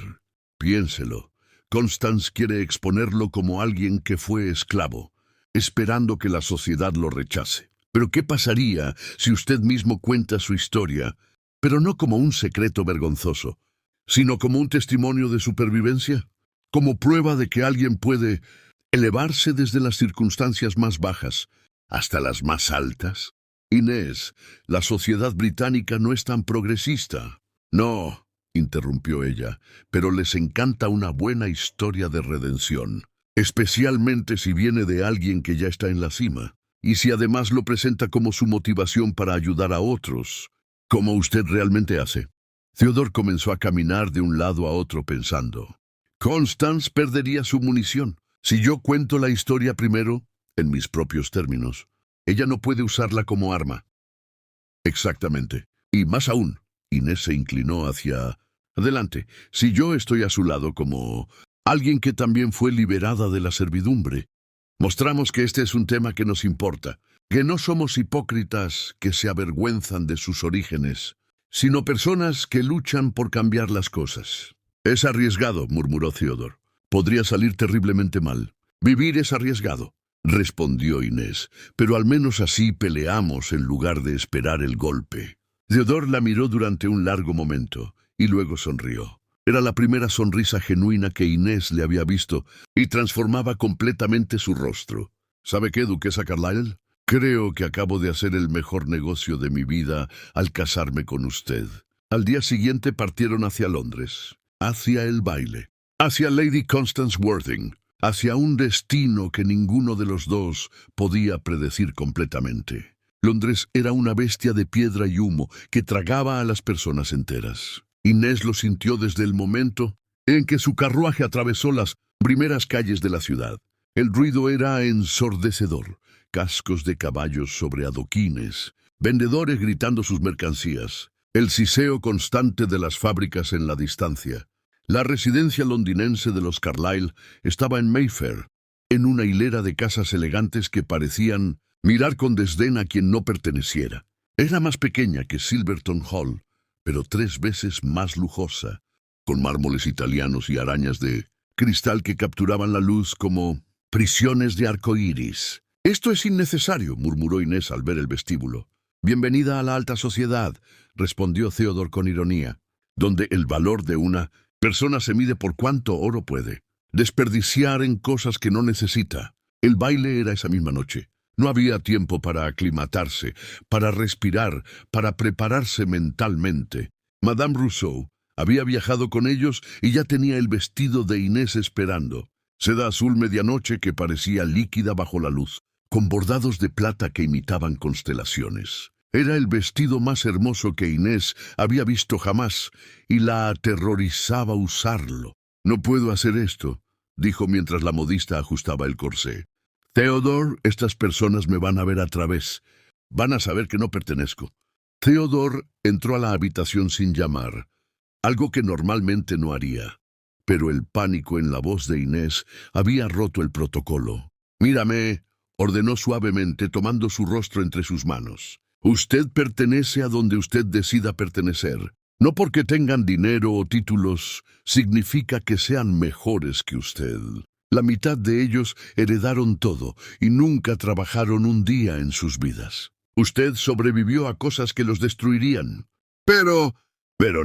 «Piénselo. Constance quiere exponerlo como alguien que fue esclavo. esperando que la sociedad lo rechace. Pero ¿qué pasaría si usted mismo cuenta su historia, pero no como un secreto vergonzoso, sino como un testimonio de supervivencia? Como prueba de que alguien puede elevarse desde las circunstancias más bajas hasta las más altas. Inés, la sociedad británica no es tan progresista. No, interrumpió ella, pero les encanta una buena historia de redención, especialmente si viene de alguien que ya está en la cima, y si además lo presenta como su motivación para ayudar a otros, como usted realmente hace. Theodore comenzó a caminar de un lado a otro pensando. Constance perdería su munición. Si yo cuento la historia primero, en mis propios términos, ella no puede usarla como arma. Exactamente. Y más aún, Inés se inclinó hacia adelante. Si yo estoy a su lado como alguien que también fue liberada de la servidumbre, mostramos que este es un tema que nos importa, que no somos hipócritas que se avergüenzan de sus orígenes, sino personas que luchan por cambiar las cosas. Es arriesgado, murmuró Theodore. Podría salir terriblemente mal. Vivir es arriesgado, respondió Inés, pero al menos así peleamos en lugar de esperar el golpe. Theodore la miró durante un largo momento y luego sonrió. Era la primera sonrisa genuina que Inés le había visto y transformaba completamente su rostro. ¿Sabe qué, duquesa Carlyle? Creo que acabo de hacer el mejor negocio de mi vida al casarme con usted. Al día siguiente partieron hacia Londres, hacia el baile, hacia Lady Constance Worthing, hacia un destino que ninguno de los dos podía predecir completamente. Londres era una bestia de piedra y humo que tragaba a las personas enteras. Inés lo sintió desde el momento en que su carruaje atravesó las primeras calles de la ciudad. El ruido era ensordecedor. Cascos de caballos sobre adoquines, vendedores gritando sus mercancías, el siseo constante de las fábricas en la distancia. La residencia londinense de los Carlyle estaba en Mayfair, en una hilera de casas elegantes que parecían mirar con desdén a quien no perteneciera. Era más pequeña que Silverton Hall, pero 3 veces más lujosa, con mármoles italianos y arañas de cristal que capturaban la luz como prisiones de arcoíris. «Esto es innecesario», murmuró Inés al ver el vestíbulo. «Bienvenida a la alta sociedad», respondió Theodore con ironía, «donde el valor de una persona se mide por cuánto oro puede desperdiciar en cosas que no necesita». El baile era esa misma noche. No había tiempo para aclimatarse, para respirar, para prepararse mentalmente. Madame Rousseau había viajado con ellos y ya tenía el vestido de Inés esperando. Seda azul medianoche que parecía líquida bajo la luz, con bordados de plata que imitaban constelaciones. Era el vestido más hermoso que Inés había visto jamás, y la aterrorizaba usarlo. «No puedo hacer esto», dijo mientras la modista ajustaba el corsé. «Theodore, estas personas me van a ver a través. Van a saber que no pertenezco». Theodore entró a la habitación sin llamar, algo que normalmente no haría. Pero el pánico en la voz de Inés había roto el protocolo. «Mírame», ordenó suavemente tomando su rostro entre sus manos. «Usted pertenece a donde usted decida pertenecer. No porque tengan dinero o títulos significa que sean mejores que usted. La mitad de ellos heredaron todo y nunca trabajaron un día en sus vidas. Usted sobrevivió a cosas que los destruirían. Pero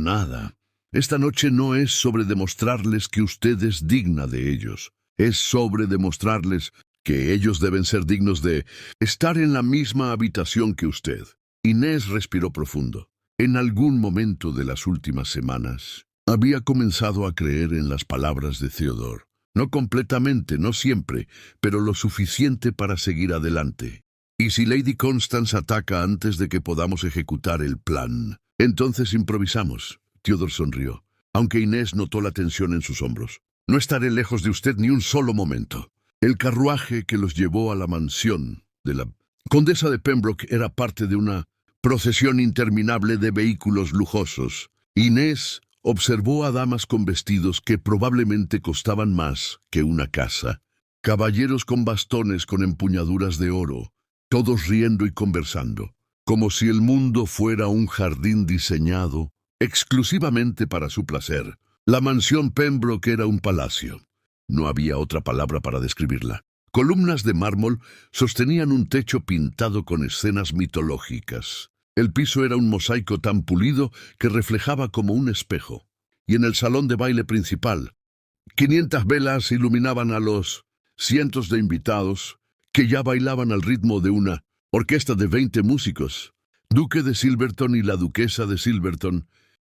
nada. Esta noche no es sobre demostrarles que usted es digna de ellos. Es sobre demostrarles que ellos deben ser dignos de estar en la misma habitación que usted». Inés respiró profundo. En algún momento de las últimas semanas, había comenzado a creer en las palabras de Theodore. No completamente, no siempre, pero lo suficiente para seguir adelante. «Y si Lady Constance ataca antes de que podamos ejecutar el plan, entonces improvisamos». Theodore sonrió, aunque Inés notó la tensión en sus hombros. «No estaré lejos de usted ni un solo momento». El carruaje que los llevó a la mansión de la condesa de Pembroke era parte de una procesión interminable de vehículos lujosos. Inés observó a damas con vestidos que probablemente costaban más que una casa, caballeros con bastones con empuñaduras de oro, todos riendo y conversando, como si el mundo fuera un jardín diseñado exclusivamente para su placer. La mansión Pembroke era un palacio. No había otra palabra para describirla. Columnas de mármol sostenían un techo pintado con escenas mitológicas. El piso era un mosaico tan pulido que reflejaba como un espejo. Y en el salón de baile principal, 500 velas iluminaban a los cientos de invitados que ya bailaban al ritmo de una orquesta de 20 músicos. Duque de Silverton y la duquesa de Silverton,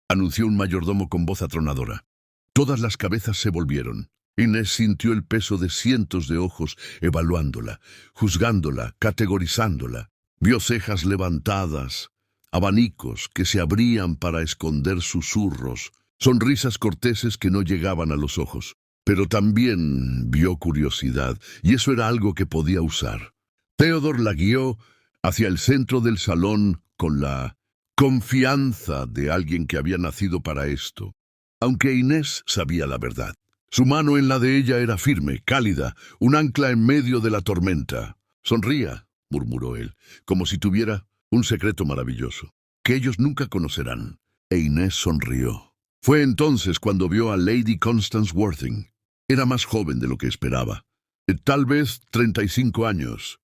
anunció un mayordomo con voz atronadora. Todas las cabezas se volvieron. Inés sintió el peso de cientos de ojos evaluándola, juzgándola, categorizándola. Vio cejas levantadas, abanicos que se abrían para esconder susurros, sonrisas corteses que no llegaban a los ojos. Pero también vio curiosidad, y eso era algo que podía usar. Theodore la guió hacia el centro del salón con la confianza de alguien que había nacido para esto. Aunque Inés sabía la verdad. Su mano en la de ella era firme, cálida, un ancla en medio de la tormenta. «Sonría», murmuró él, como si tuviera un secreto maravilloso, que ellos nunca conocerán. E Inés sonrió. Fue entonces cuando vio a Lady Constance Worthing. Era más joven de lo que esperaba. Tal vez 35 años.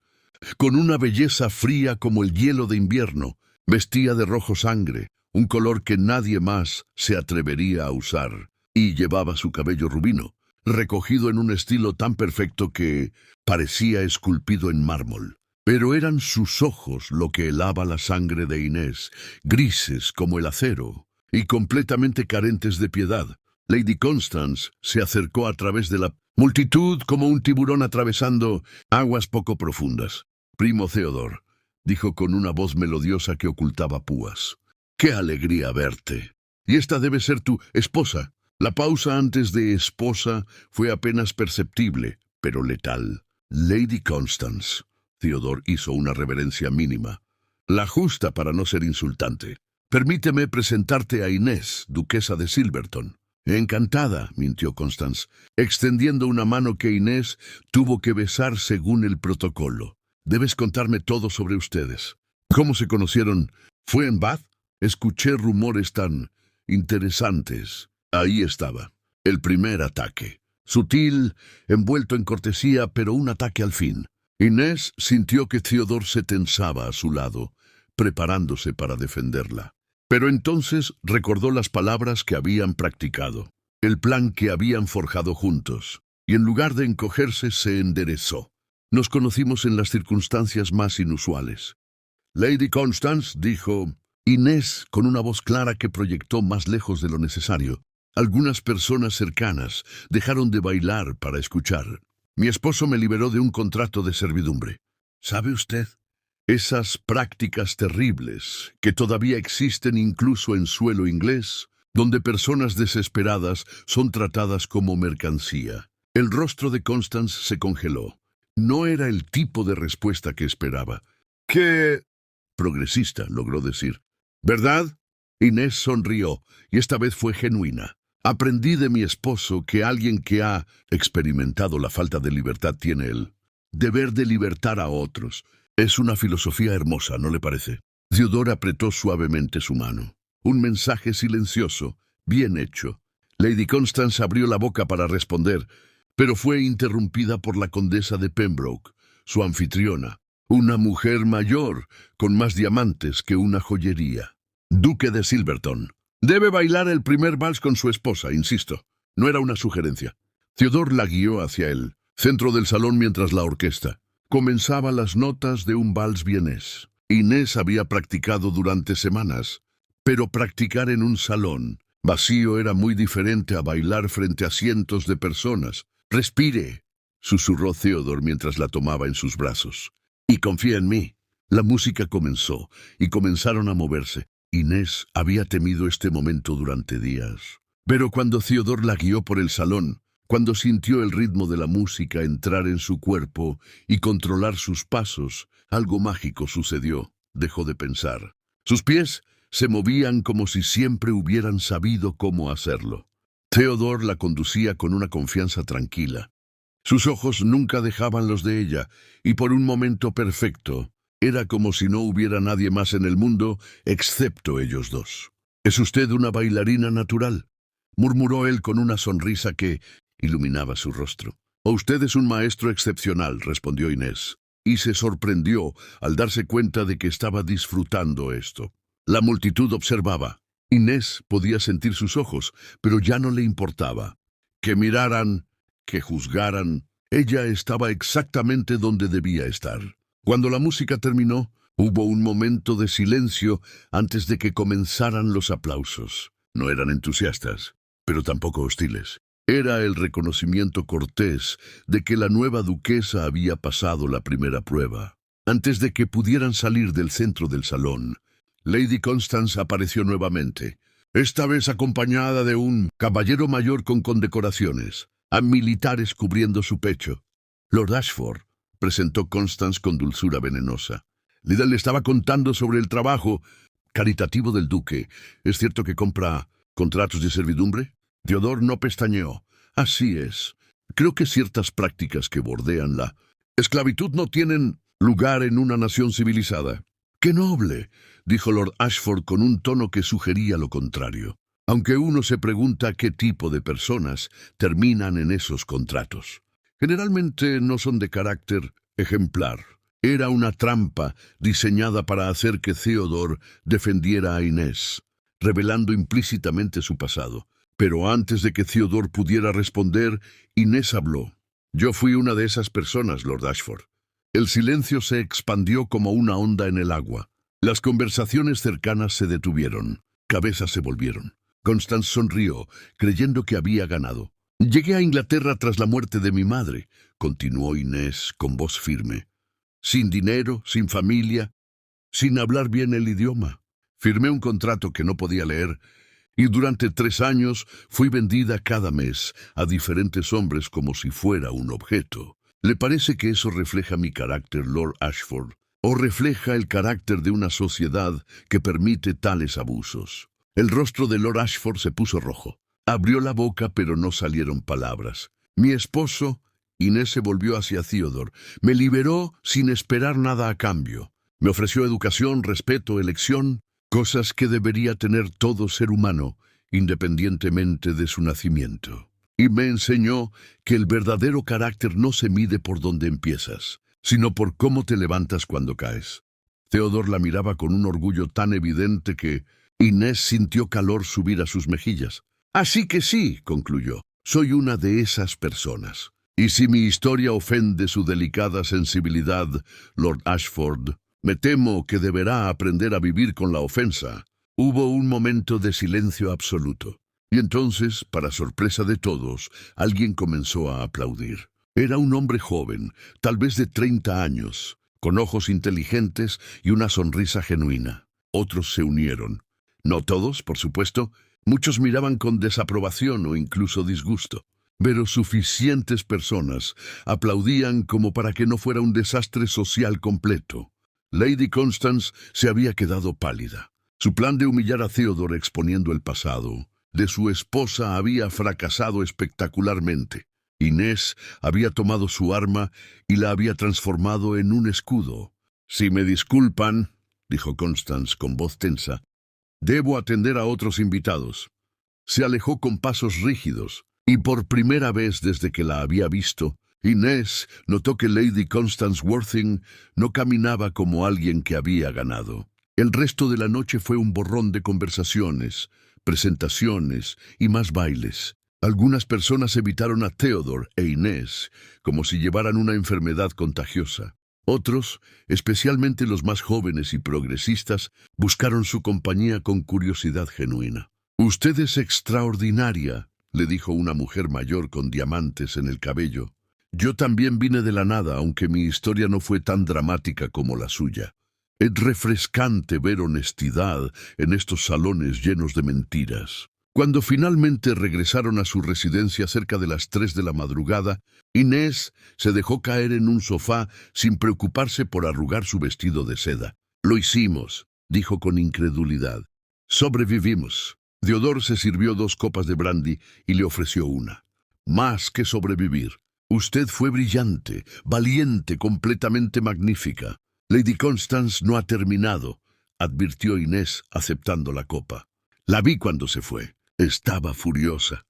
Con una belleza fría como el hielo de invierno, vestía de rojo sangre, un color que nadie más se atrevería a usar, y llevaba su cabello rubino, recogido en un estilo tan perfecto que parecía esculpido en mármol. Pero eran sus ojos lo que helaba la sangre de Inés, grises como el acero, y completamente carentes de piedad. Lady Constance se acercó a través de la multitud como un tiburón atravesando aguas poco profundas. «Primo Theodore», dijo con una voz melodiosa que ocultaba púas. «¡Qué alegría verte! Y esta debe ser tu esposa». La pausa antes de esposa fue apenas perceptible, pero letal. «Lady Constance». Theodore hizo una reverencia mínima, la justa para no ser insultante. «Permíteme presentarte a Inés, duquesa de Silverton». «Encantada», mintió Constance, extendiendo una mano que Inés tuvo que besar según el protocolo. «Debes contarme todo sobre ustedes. ¿Cómo se conocieron? ¿Fue en Bath? Escuché rumores tan interesantes». Ahí estaba, el primer ataque. Sutil, envuelto en cortesía, pero un ataque al fin. Inés sintió que Theodore se tensaba a su lado, preparándose para defenderla. Pero entonces recordó las palabras que habían practicado, el plan que habían forjado juntos, y en lugar de encogerse se enderezó. «Nos conocimos en las circunstancias más inusuales». «Lady Constance», dijo Inés con una voz clara que proyectó más lejos de lo necesario. Algunas personas cercanas dejaron de bailar para escuchar. «Mi esposo me liberó de un contrato de servidumbre. ¿Sabe usted? Esas prácticas terribles que todavía existen incluso en suelo inglés, donde personas desesperadas son tratadas como mercancía». El rostro de Constance se congeló. No era el tipo de respuesta que esperaba. «¿Qué progresista?», logró decir. «¿Verdad?». Inés sonrió, y esta vez fue genuina. «Aprendí de mi esposo que alguien que ha experimentado la falta de libertad tiene el deber de libertar a otros. Es una filosofía hermosa, ¿no le parece?». Theodore apretó suavemente su mano. Un mensaje silencioso, bien hecho. Lady Constance abrió la boca para responder, pero fue interrumpida por la condesa de Pembroke, su anfitriona, una mujer mayor, con más diamantes que una joyería. «Duque de Silverton. Debe bailar el primer vals con su esposa, insisto». No era una sugerencia. Theodore la guió hacia el centro del salón mientras la orquesta comenzaba las notas de un vals vienés. Inés había practicado durante semanas, pero practicar en un salón vacío era muy diferente a bailar frente a cientos de personas. «Respire», susurró Theodore mientras la tomaba en sus brazos. «Y confía en mí». La música comenzó, y comenzaron a moverse. Inés había temido este momento durante días. Pero cuando Theodore la guió por el salón, cuando sintió el ritmo de la música entrar en su cuerpo y controlar sus pasos, algo mágico sucedió. Dejó de pensar. Sus pies se movían como si siempre hubieran sabido cómo hacerlo. Theodore la conducía con una confianza tranquila. Sus ojos nunca dejaban los de ella, y por un momento perfecto, era como si no hubiera nadie más en el mundo excepto ellos dos. «¿Es usted una bailarina natural?», murmuró él con una sonrisa que iluminaba su rostro. Usted es un maestro excepcional, respondió Inés, y se sorprendió al darse cuenta de que estaba disfrutando esto. La multitud observaba. Inés podía sentir sus ojos, pero ya no le importaba. Que miraran, que juzgaran, ella estaba exactamente donde debía estar. Cuando la música terminó, hubo un momento de silencio antes de que comenzaran los aplausos. No eran entusiastas, pero tampoco hostiles. Era el reconocimiento cortés de que la nueva duquesa había pasado la primera prueba. Antes de que pudieran salir del centro del salón, Lady Constance apareció nuevamente, esta vez acompañada de un caballero mayor con condecoraciones, a militares cubriendo su pecho. Lord Ashford, presentó Constance con dulzura venenosa. Lydia le estaba contando sobre el trabajo caritativo del duque. ¿Es cierto que compra contratos de servidumbre? Theodore no pestañeó. Así es. Creo que ciertas prácticas que bordean la esclavitud no tienen lugar en una nación civilizada. ¡Qué noble!, dijo Lord Ashford con un tono que sugería lo contrario. Aunque uno se pregunta qué tipo de personas terminan en esos contratos. Generalmente no son de carácter ejemplar. Era una trampa diseñada para hacer que Theodore defendiera a Inés, revelando implícitamente su pasado. Pero antes de que Theodore pudiera responder, Inés habló. Yo fui una de esas personas, Lord Ashford. El silencio se expandió como una onda en el agua. Las conversaciones cercanas se detuvieron. Cabezas se volvieron. Constance sonrió, creyendo que había ganado. Llegué a Inglaterra tras la muerte de mi madre, continuó Inés con voz firme. Sin dinero, sin familia, sin hablar bien el idioma. Firmé un contrato que no podía leer, y durante 3 años fui vendida cada mes a diferentes hombres como si fuera un objeto. ¿Le parece que eso refleja mi carácter, Lord Ashford? ¿O refleja el carácter de una sociedad que permite tales abusos? El rostro de Lord Ashford se puso rojo. Abrió la boca, pero no salieron palabras. Mi esposo, Inés se volvió hacia Theodore, me liberó sin esperar nada a cambio. Me ofreció educación, respeto, elección, cosas que debería tener todo ser humano, independientemente de su nacimiento. Y me enseñó que el verdadero carácter no se mide por donde empiezas, sino por cómo te levantas cuando caes. Theodore la miraba con un orgullo tan evidente que Inés sintió calor subir a sus mejillas. Así que sí, concluyó, soy una de esas personas. Y si mi historia ofende su delicada sensibilidad, Lord Ashford, me temo que deberá aprender a vivir con la ofensa. Hubo un momento de silencio absoluto. Y entonces, para sorpresa de todos, alguien comenzó a aplaudir. Era un hombre joven, tal vez de 30 años, con ojos inteligentes y una sonrisa genuina. Otros se unieron. No todos, por supuesto. Muchos miraban con desaprobación o incluso disgusto. Pero suficientes personas aplaudían como para que no fuera un desastre social completo. Lady Constance se había quedado pálida. Su plan de humillar a Theodore exponiendo el pasado de su esposa había fracasado espectacularmente. Inés había tomado su arma y la había transformado en un escudo. «Si me disculpan», dijo Constance con voz tensa, «debo atender a otros invitados». Se alejó con pasos rígidos, y por primera vez desde que la había visto, Inés notó que Lady Constance Worthing no caminaba como alguien que había ganado. El resto de la noche fue un borrón de conversaciones, presentaciones y más bailes. Algunas personas evitaron a Theodore e Inés como si llevaran una enfermedad contagiosa. Otros, especialmente los más jóvenes y progresistas, buscaron su compañía con curiosidad genuina. «Usted es extraordinaria», le dijo una mujer mayor con diamantes en el cabello. «Yo también vine de la nada, aunque mi historia no fue tan dramática como la suya. Es refrescante ver honestidad en estos salones llenos de mentiras». Cuando finalmente regresaron a su residencia cerca de las 3 de la madrugada, Inés se dejó caer en un sofá sin preocuparse por arrugar su vestido de seda. «Lo hicimos», dijo con incredulidad. «Sobrevivimos». Theodore se sirvió 2 copas de brandy y le ofreció una. «Más que sobrevivir. Usted fue brillante, valiente, completamente magnífica. Lady Constance no ha terminado», advirtió Inés aceptando la copa. «La vi cuando se fue. Estaba furiosa».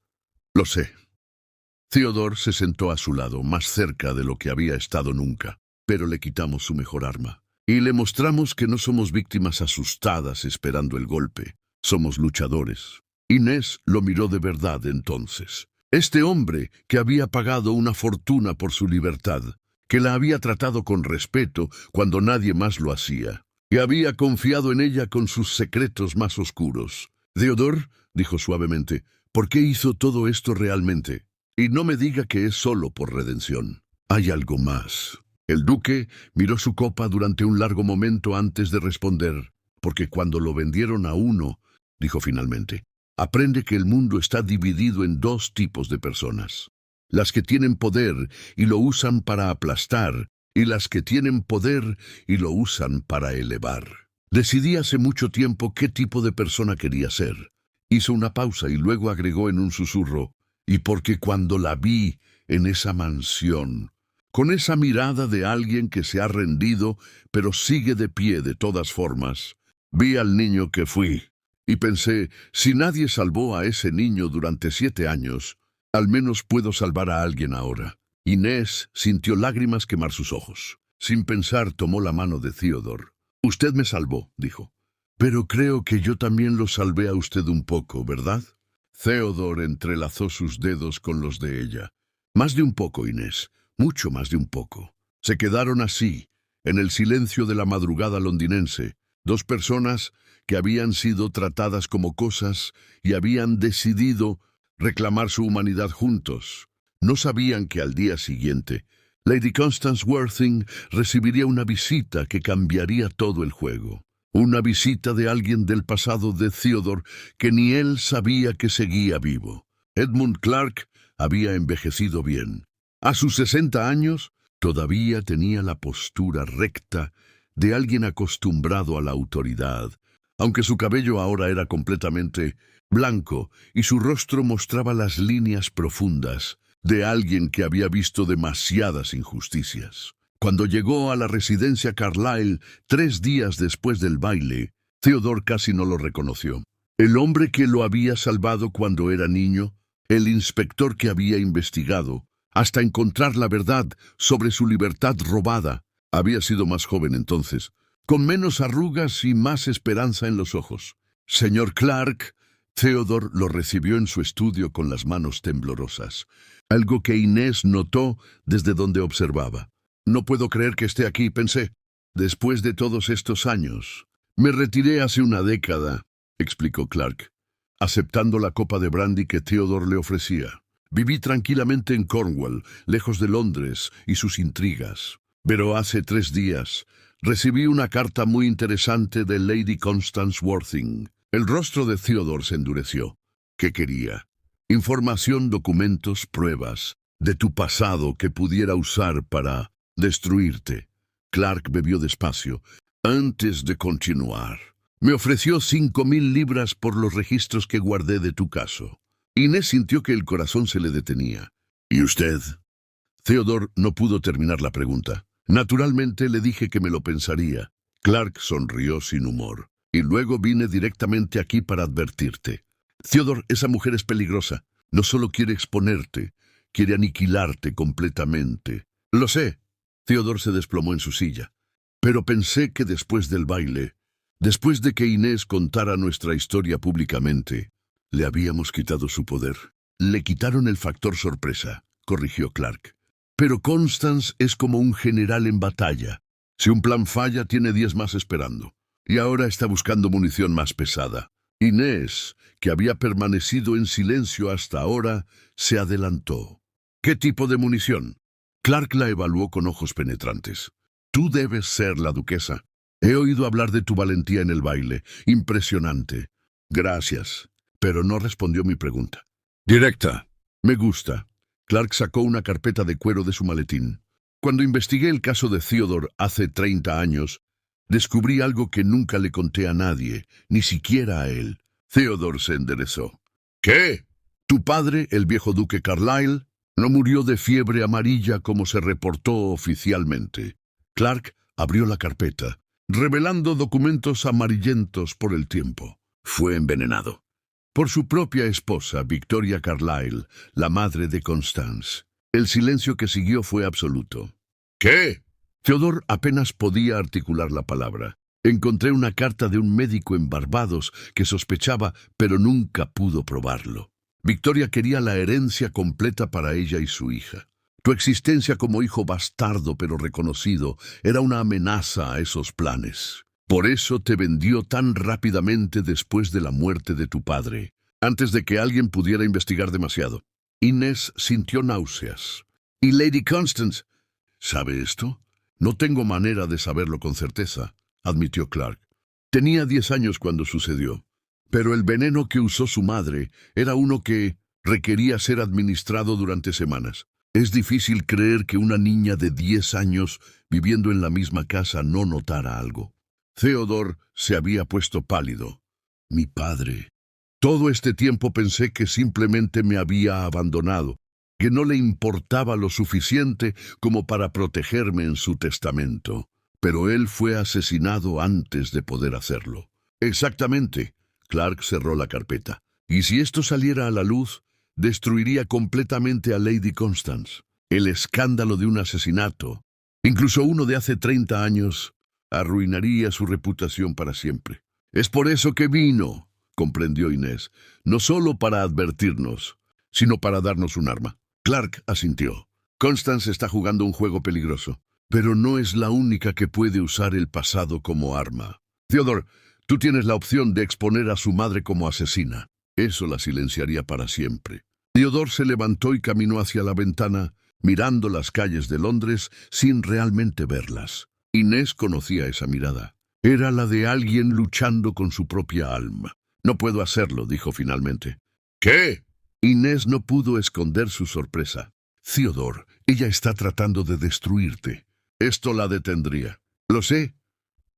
«Lo sé». Theodore se sentó a su lado, más cerca de lo que había estado nunca, pero le quitamos su mejor arma. Y le mostramos que no somos víctimas asustadas esperando el golpe. Somos luchadores. Inés lo miró de verdad entonces. Este hombre que había pagado una fortuna por su libertad, que la había tratado con respeto cuando nadie más lo hacía, que había confiado en ella con sus secretos más oscuros. Theodore, dijo suavemente, ¿por qué hizo todo esto realmente? Y no me diga que es solo por redención. Hay algo más. El duque miró su copa durante un largo momento antes de responder, porque cuando lo vendieron a uno, dijo finalmente, aprende que el mundo está dividido en dos tipos de personas. Las que tienen poder y lo usan para aplastar, y las que tienen poder y lo usan para elevar. Decidí hace mucho tiempo qué tipo de persona quería ser. Hizo una pausa y luego agregó en un susurro, y porque cuando la vi en esa mansión, con esa mirada de alguien que se ha rendido, pero sigue de pie de todas formas, vi al niño que fui, y pensé, si nadie salvó a ese niño durante 7 años, al menos puedo salvar a alguien ahora. Inés sintió lágrimas quemar sus ojos. Sin pensar, tomó la mano de Theodore. Usted me salvó, dijo. Pero creo que yo también lo salvé a usted un poco, ¿verdad? Theodore entrelazó sus dedos con los de ella. Más de un poco, Inés, mucho más de un poco. Se quedaron así, en el silencio de la madrugada londinense, dos personas que habían sido tratadas como cosas y habían decidido reclamar su humanidad juntos. No sabían que al día siguiente, Lady Constance Worthing recibiría una visita que cambiaría todo el juego. Una visita de alguien del pasado de Theodore que ni él sabía que seguía vivo. Edmund Clark había envejecido bien. A sus 60 años, todavía tenía la postura recta de alguien acostumbrado a la autoridad, aunque su cabello ahora era completamente blanco y su rostro mostraba las líneas profundas de alguien que había visto demasiadas injusticias. Cuando llegó a la residencia Carlyle 3 días después del baile, Theodore casi no lo reconoció. El hombre que lo había salvado cuando era niño, el inspector que había investigado, hasta encontrar la verdad sobre su libertad robada, había sido más joven entonces, con menos arrugas y más esperanza en los ojos. Señor Clark, Theodore lo recibió en su estudio con las manos temblorosas, algo que Inés notó desde donde observaba. No puedo creer que esté aquí, pensé. Después de todos estos años. Me retiré hace una década, explicó Clark, aceptando la copa de brandy que Theodore le ofrecía. Viví tranquilamente en Cornwall, lejos de Londres y sus intrigas. Pero hace 3 días recibí una carta muy interesante de Lady Constance Worthing. El rostro de Theodore se endureció. ¿Qué quería? Información, documentos, pruebas de tu pasado que pudiera usar para destruirte. Clark bebió despacio. Antes de continuar, me ofreció 5,000 libras por los registros que guardé de tu caso. Inés sintió que el corazón se le detenía. ¿Y usted? Theodore no pudo terminar la pregunta. Naturalmente le dije que me lo pensaría. Clark sonrió sin humor. Y luego vine directamente aquí para advertirte. Theodore, esa mujer es peligrosa. No solo quiere exponerte, quiere aniquilarte completamente. Lo sé. Theodore se desplomó en su silla. Pero pensé que después del baile, después de que Inés contara nuestra historia públicamente, le habíamos quitado su poder. Le quitaron el factor sorpresa, corrigió Clark. Pero Constance es como un general en batalla. Si un plan falla, tiene 10 más esperando. Y ahora está buscando munición más pesada. Inés, que había permanecido en silencio hasta ahora, se adelantó. ¿Qué tipo de munición? Clark la evaluó con ojos penetrantes. Tú debes ser la duquesa. He oído hablar de tu valentía en el baile. Impresionante. Gracias. Pero no respondió mi pregunta. Directa. Me gusta. Clark sacó una carpeta de cuero de su maletín. Cuando investigué el caso de Theodore hace 30 años, descubrí algo que nunca le conté a nadie, ni siquiera a él. Theodore se enderezó. ¿Qué? Tu padre, el viejo duque Carlyle, no murió de fiebre amarilla como se reportó oficialmente. Clark abrió la carpeta, revelando documentos amarillentos por el tiempo. Fue envenenado. Por su propia esposa, Victoria Carlyle, la madre de Constance. El silencio que siguió fue absoluto. ¿Qué? Theodore apenas podía articular la palabra. Encontré una carta de un médico en Barbados que sospechaba, pero nunca pudo probarlo. Victoria quería la herencia completa para ella y su hija. Tu existencia como hijo bastardo pero reconocido era una amenaza a esos planes. Por eso te vendió tan rápidamente después de la muerte de tu padre, antes de que alguien pudiera investigar demasiado. Inés sintió náuseas. ¿Y Lady Constance? ¿Sabe esto? No tengo manera de saberlo con certeza, admitió Clark. Tenía 10 años cuando sucedió, pero el veneno que usó su madre era uno que requería ser administrado durante semanas. Es difícil creer que una niña de 10 años viviendo en la misma casa no notara algo. Theodore se había puesto pálido. Mi padre. Todo este tiempo pensé que simplemente me había abandonado, que no le importaba lo suficiente como para protegerme en su testamento. Pero él fue asesinado antes de poder hacerlo. Exactamente. Clark cerró la carpeta. Y si esto saliera a la luz, destruiría completamente a Lady Constance. El escándalo de un asesinato, incluso uno de hace 30 años, arruinaría su reputación para siempre. Es por eso que vino, comprendió Inés, no solo para advertirnos, sino para darnos un arma. Clark asintió. Constance está jugando un juego peligroso, pero no es la única que puede usar el pasado como arma. Theodore, tú tienes la opción de exponer a su madre como asesina. Eso la silenciaría para siempre. Theodore se levantó y caminó hacia la ventana, mirando las calles de Londres sin realmente verlas. Inés conocía esa mirada. Era la de alguien luchando con su propia alma. No puedo hacerlo, dijo finalmente. ¿Qué? Inés no pudo esconder su sorpresa. Theodore, ella está tratando de destruirte. Esto la detendría. Lo sé.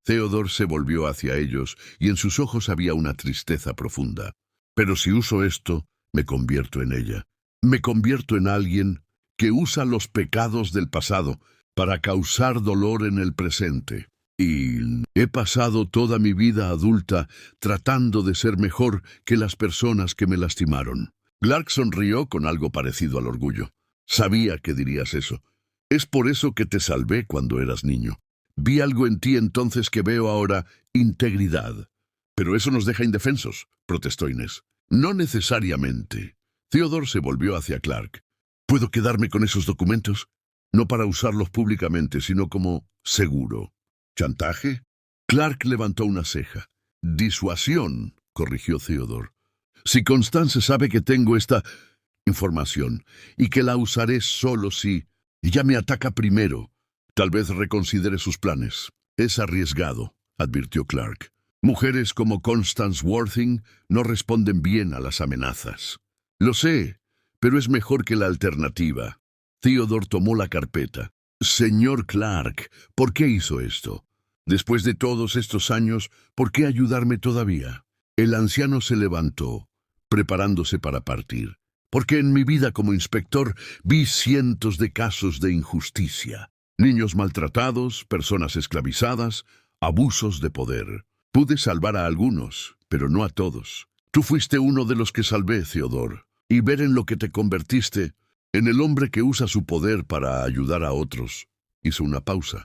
Theodore se volvió hacia ellos y en sus ojos había una tristeza profunda. Pero si uso esto, me convierto en ella. Me convierto en alguien que usa los pecados del pasado para causar dolor en el presente. Y he pasado toda mi vida adulta tratando de ser mejor que las personas que me lastimaron. Clark sonrió con algo parecido al orgullo. Sabía que dirías eso. Es por eso que te salvé cuando eras niño. Vi algo en ti entonces que veo ahora: integridad. Pero eso nos deja indefensos, protestó Inés. No necesariamente. Theodore se volvió hacia Clark. ¿Puedo quedarme con esos documentos? No para usarlos públicamente, sino como seguro. ¿Chantaje? Clark levantó una ceja. Disuasión, corrigió Theodore. Si Constance sabe que tengo esta información y que la usaré solo si ella me ataca primero, tal vez reconsidere sus planes. Es arriesgado, advirtió Clark. Mujeres como Constance Worthing no responden bien a las amenazas. Lo sé, pero es mejor que la alternativa. Theodore tomó la carpeta. Señor Clark, ¿por qué hizo esto? Después de todos estos años, ¿por qué ayudarme todavía? El anciano se levantó, preparándose para partir. Porque en mi vida como inspector vi cientos de casos de injusticia. Niños maltratados, personas esclavizadas, abusos de poder. Pude salvar a algunos, pero no a todos. Tú fuiste uno de los que salvé, Theodore. Y ver en lo que te convertiste, en el hombre que usa su poder para ayudar a otros. Hizo una pausa,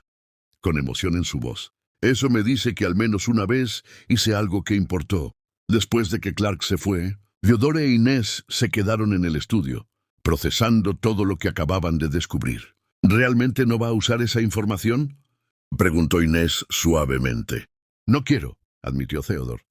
con emoción en su voz. Eso me dice que al menos una vez hice algo que importó. Después de que Clark se fue, Theodore e Inés se quedaron en el estudio, procesando todo lo que acababan de descubrir. ¿Realmente no va a usar esa información?, preguntó Inés suavemente. No quiero, admitió Theodore.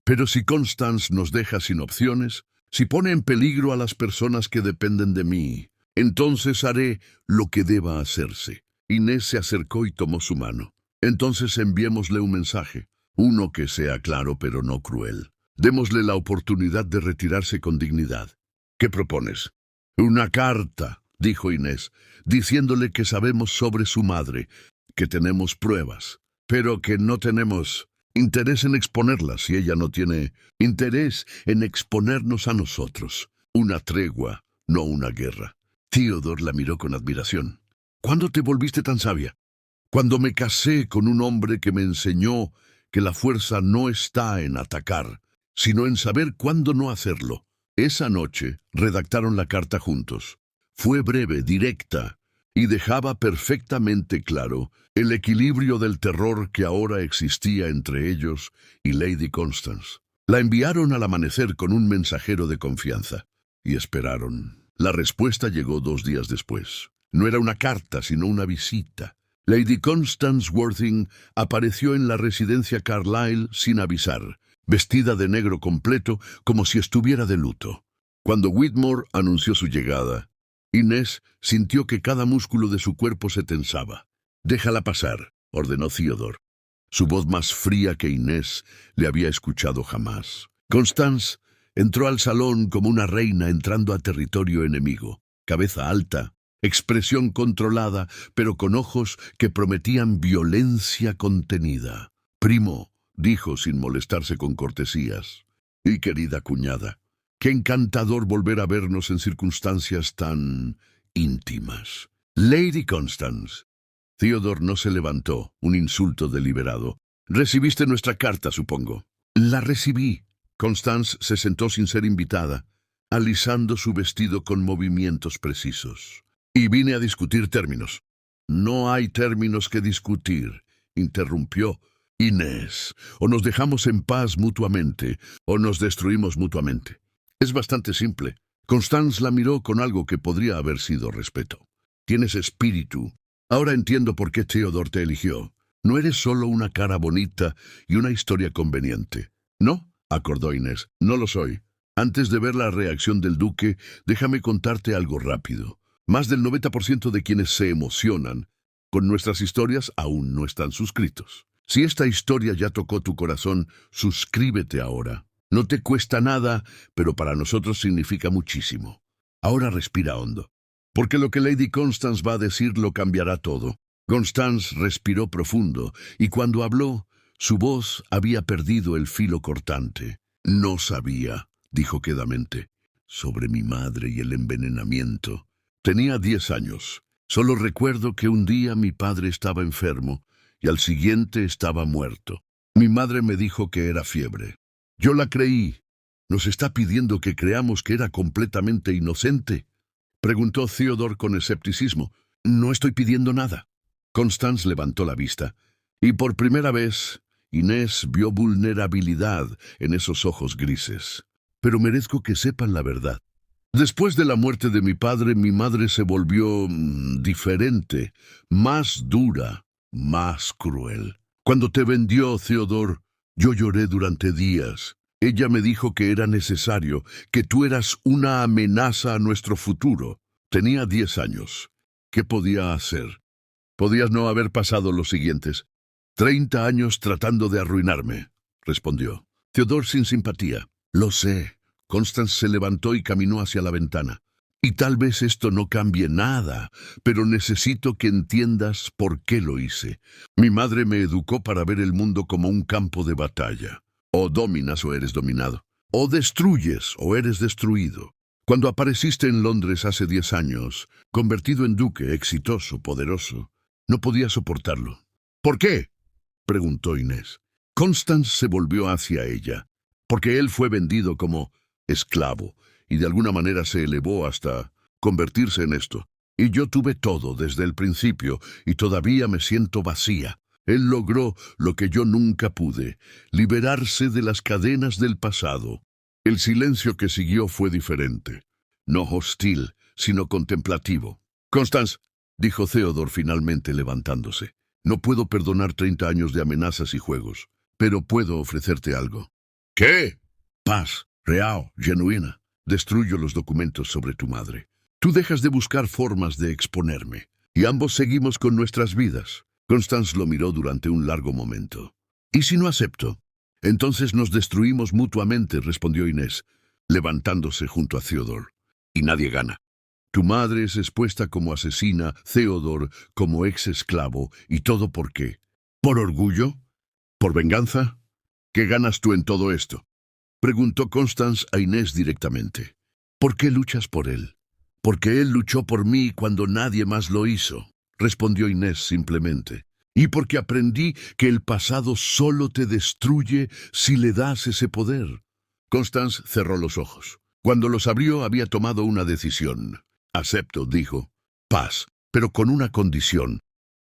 Pero si Constance nos deja sin opciones, si pone en peligro a las personas que dependen de mí, entonces haré lo que deba hacerse. Inés se acercó y tomó su mano. Entonces enviémosle un mensaje, uno que sea claro pero no cruel. Démosle la oportunidad de retirarse con dignidad. ¿Qué propones? Una carta, dijo Inés, diciéndole que sabemos sobre su madre, que tenemos pruebas, pero que no tenemos interés en exponerlas si ella no tiene interés en exponernos a nosotros. Una tregua, no una guerra. Theodore la miró con admiración. ¿Cuándo te volviste tan sabia? Cuando me casé con un hombre que me enseñó que la fuerza no está en atacar, sino en saber cuándo no hacerlo. Esa noche redactaron la carta juntos. Fue breve, directa, y dejaba perfectamente claro el equilibrio del terror que ahora existía entre ellos y Lady Constance. La enviaron al amanecer con un mensajero de confianza, y esperaron. La respuesta llegó 2 días después. No era una carta, sino una visita. Lady Constance Worthing apareció en la residencia Carlyle sin avisar, vestida de negro completo, como si estuviera de luto. Cuando Whitmore anunció su llegada, Inés sintió que cada músculo de su cuerpo se tensaba. «Déjala pasar», ordenó Theodore. Su voz más fría que Inés le había escuchado jamás. Constance entró al salón como una reina entrando a territorio enemigo. Cabeza alta, expresión controlada, pero con ojos que prometían violencia contenida. «Primo», dijo sin molestarse con cortesías. «Y querida cuñada, qué encantador volver a vernos en circunstancias tan íntimas». «Lady Constance». Theodore no se levantó, un insulto deliberado. «Recibiste nuestra carta, supongo». «La recibí». Constance se sentó sin ser invitada, alisando su vestido con movimientos precisos. «Y vine a discutir términos». «No hay términos que discutir», interrumpió Inés. «O nos dejamos en paz mutuamente, o nos destruimos mutuamente. Es bastante simple». Constance la miró con algo que podría haber sido respeto. «Tienes espíritu. Ahora entiendo por qué Theodore te eligió. No eres solo una cara bonita y una historia conveniente». «No», acordó Inés, «no lo soy. Antes de ver la reacción del duque, déjame contarte algo rápido. Más del 90% de quienes se emocionan con nuestras historias aún no están suscritos. Si esta historia ya tocó tu corazón, suscríbete ahora. No te cuesta nada, pero para nosotros significa muchísimo. Ahora respira hondo, porque lo que Lady Constance va a decir lo cambiará todo». Constance respiró profundo, y cuando habló, su voz había perdido el filo cortante. «No sabía», dijo quedamente, «sobre mi madre y el envenenamiento. Tenía 10 años. Solo recuerdo que un día mi padre estaba enfermo y al siguiente estaba muerto. Mi madre me dijo que era fiebre. Yo la creí. ¿Nos está pidiendo que creamos que era completamente inocente?», preguntó Theodore con escepticismo. «No estoy pidiendo nada». Constance levantó la vista, y por primera vez Inés vio vulnerabilidad en esos ojos grises. «Pero merezco que sepan la verdad. Después de la muerte de mi padre, mi madre se volvió diferente, más dura, más cruel. Cuando te vendió, Theodore, yo lloré durante días. Ella me dijo que era necesario, que tú eras una amenaza a nuestro futuro. Tenía 10 años. ¿Qué podía hacer? Podías no haber pasado los siguientes 30 años tratando de arruinarme», respondió. Theodore sin simpatía. «Lo sé». Constance se levantó y caminó hacia la ventana. «Y tal vez esto no cambie nada, pero necesito que entiendas por qué lo hice. Mi madre me educó para ver el mundo como un campo de batalla. O dominas o eres dominado. O destruyes o eres destruido. Cuando apareciste en Londres hace 10 años, convertido en duque, exitoso, poderoso, no podía soportarlo». «¿Por qué?», preguntó Inés. Constance se volvió hacia ella. «Porque él fue vendido como esclavo, y de alguna manera se elevó hasta convertirse en esto. Y yo tuve todo desde el principio, y todavía me siento vacía. Él logró lo que yo nunca pude, liberarse de las cadenas del pasado». El silencio que siguió fue diferente. No hostil, sino contemplativo. «Constance», dijo Theodore finalmente levantándose, «no puedo perdonar 30 años de amenazas y juegos, pero puedo ofrecerte algo». «¿Qué?». «Paz. Real, genuina. Destruyo los documentos sobre tu madre. Tú dejas de buscar formas de exponerme, y ambos seguimos con nuestras vidas». Constance lo miró durante un largo momento. «¿Y si no acepto?». «Entonces nos destruimos mutuamente», respondió Inés, levantándose junto a Theodore. «Y nadie gana. Tu madre es expuesta como asesina, Theodore como ex esclavo, y todo ¿por qué? ¿Por orgullo? ¿Por venganza? ¿Qué ganas tú en todo esto?», preguntó Constance a Inés directamente. «¿Por qué luchas por él?». «Porque él luchó por mí cuando nadie más lo hizo», respondió Inés simplemente. «Y porque aprendí que el pasado solo te destruye si le das ese poder». Constance cerró los ojos. Cuando los abrió había tomado una decisión. Acepto, dijo. Paz, pero con una condición.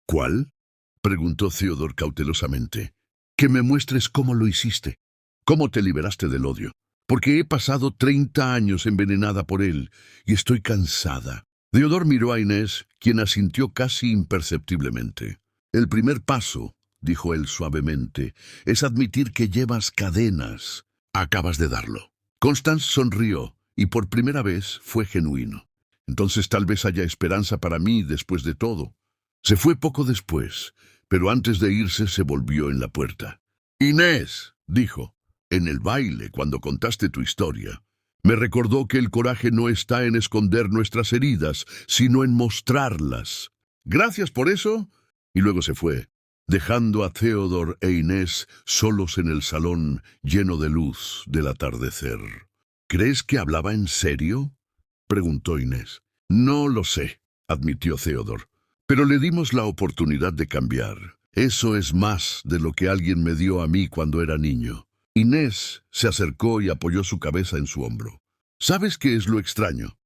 ¿Cuál? Preguntó Theodore cautelosamente. Que me muestres cómo lo hiciste. ¿Cómo te liberaste del odio? Porque he pasado 30 años envenenada por él y estoy cansada. Theodore miró a Inés, quien asintió casi imperceptiblemente. El primer paso, dijo él suavemente, es admitir que llevas cadenas. Acabas de darlo. Constance sonrió y por primera vez fue genuino. Entonces tal vez haya esperanza para mí después de todo. Se fue poco después, pero antes de irse se volvió en la puerta. Inés, dijo, en el baile, cuando contaste tu historia, me recordó que el coraje no está en esconder nuestras heridas, sino en mostrarlas. Gracias por eso. Y luego se fue, dejando a Theodore e Inés solos en el salón lleno de luz del atardecer. ¿Crees que hablaba en serio?, preguntó Inés. No lo sé, admitió Theodore, pero le dimos la oportunidad de cambiar. Eso es más de lo que alguien me dio a mí cuando era niño. Inés se acercó y apoyó su cabeza en su hombro. ¿Sabes qué es lo extraño?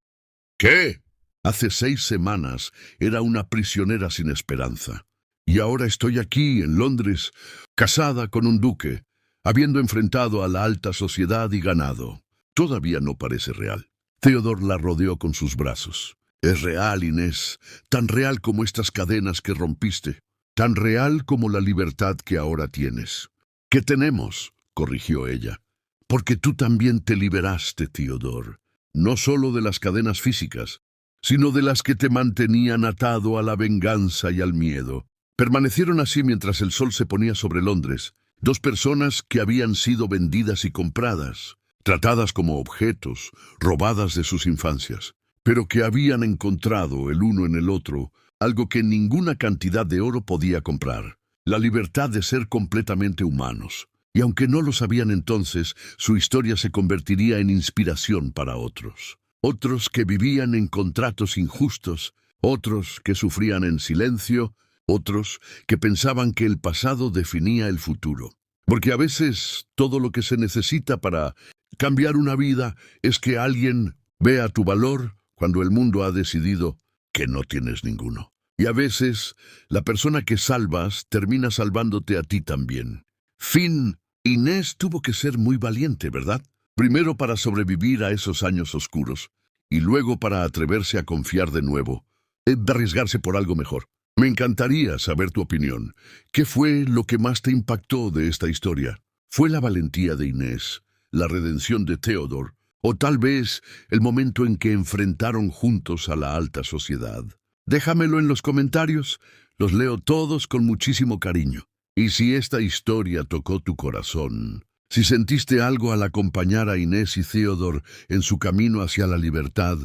¿Qué? Hace 6 semanas era una prisionera sin esperanza. Y ahora estoy aquí, en Londres, casada con un duque, habiendo enfrentado a la alta sociedad y ganado. Todavía no parece real. Theodore la rodeó con sus brazos. Es real, Inés, tan real como estas cadenas que rompiste, tan real como la libertad que ahora tienes. ¿Qué tenemos?, corrigió ella. Porque tú también te liberaste, Theodore, no solo de las cadenas físicas, sino de las que te mantenían atado a la venganza y al miedo. Permanecieron así mientras el sol se ponía sobre Londres, 2 personas que habían sido vendidas y compradas, tratadas como objetos, robadas de sus infancias, pero que habían encontrado el uno en el otro algo que ninguna cantidad de oro podía comprar, la libertad de ser completamente humanos. Y aunque no lo sabían entonces, su historia se convertiría en inspiración para otros. Otros que vivían en contratos injustos, otros que sufrían en silencio, otros que pensaban que el pasado definía el futuro. Porque a veces todo lo que se necesita para cambiar una vida es que alguien vea tu valor cuando el mundo ha decidido que no tienes ninguno. Y a veces la persona que salvas termina salvándote a ti también. Fin. Inés tuvo que ser muy valiente, ¿verdad? Primero para sobrevivir a esos años oscuros, y luego para atreverse a confiar de nuevo, de arriesgarse por algo mejor. Me encantaría saber tu opinión. ¿Qué fue lo que más te impactó de esta historia? ¿Fue la valentía de Inés, la redención de Theodore, o tal vez el momento en que enfrentaron juntos a la alta sociedad? Déjamelo en los comentarios, los leo todos con muchísimo cariño. Y si esta historia tocó tu corazón, si sentiste algo al acompañar a Inés y Theodore en su camino hacia la libertad,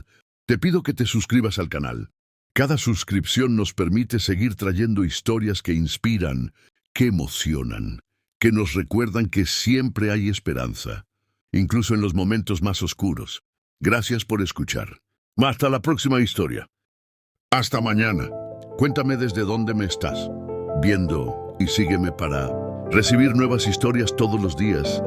te pido que te suscribas al canal. Cada suscripción nos permite seguir trayendo historias que inspiran, que emocionan, que nos recuerdan que siempre hay esperanza, incluso en los momentos más oscuros. Gracias por escuchar. Hasta la próxima historia. Hasta mañana. Cuéntame desde dónde me estás viendo y sígueme para recibir nuevas historias todos los días.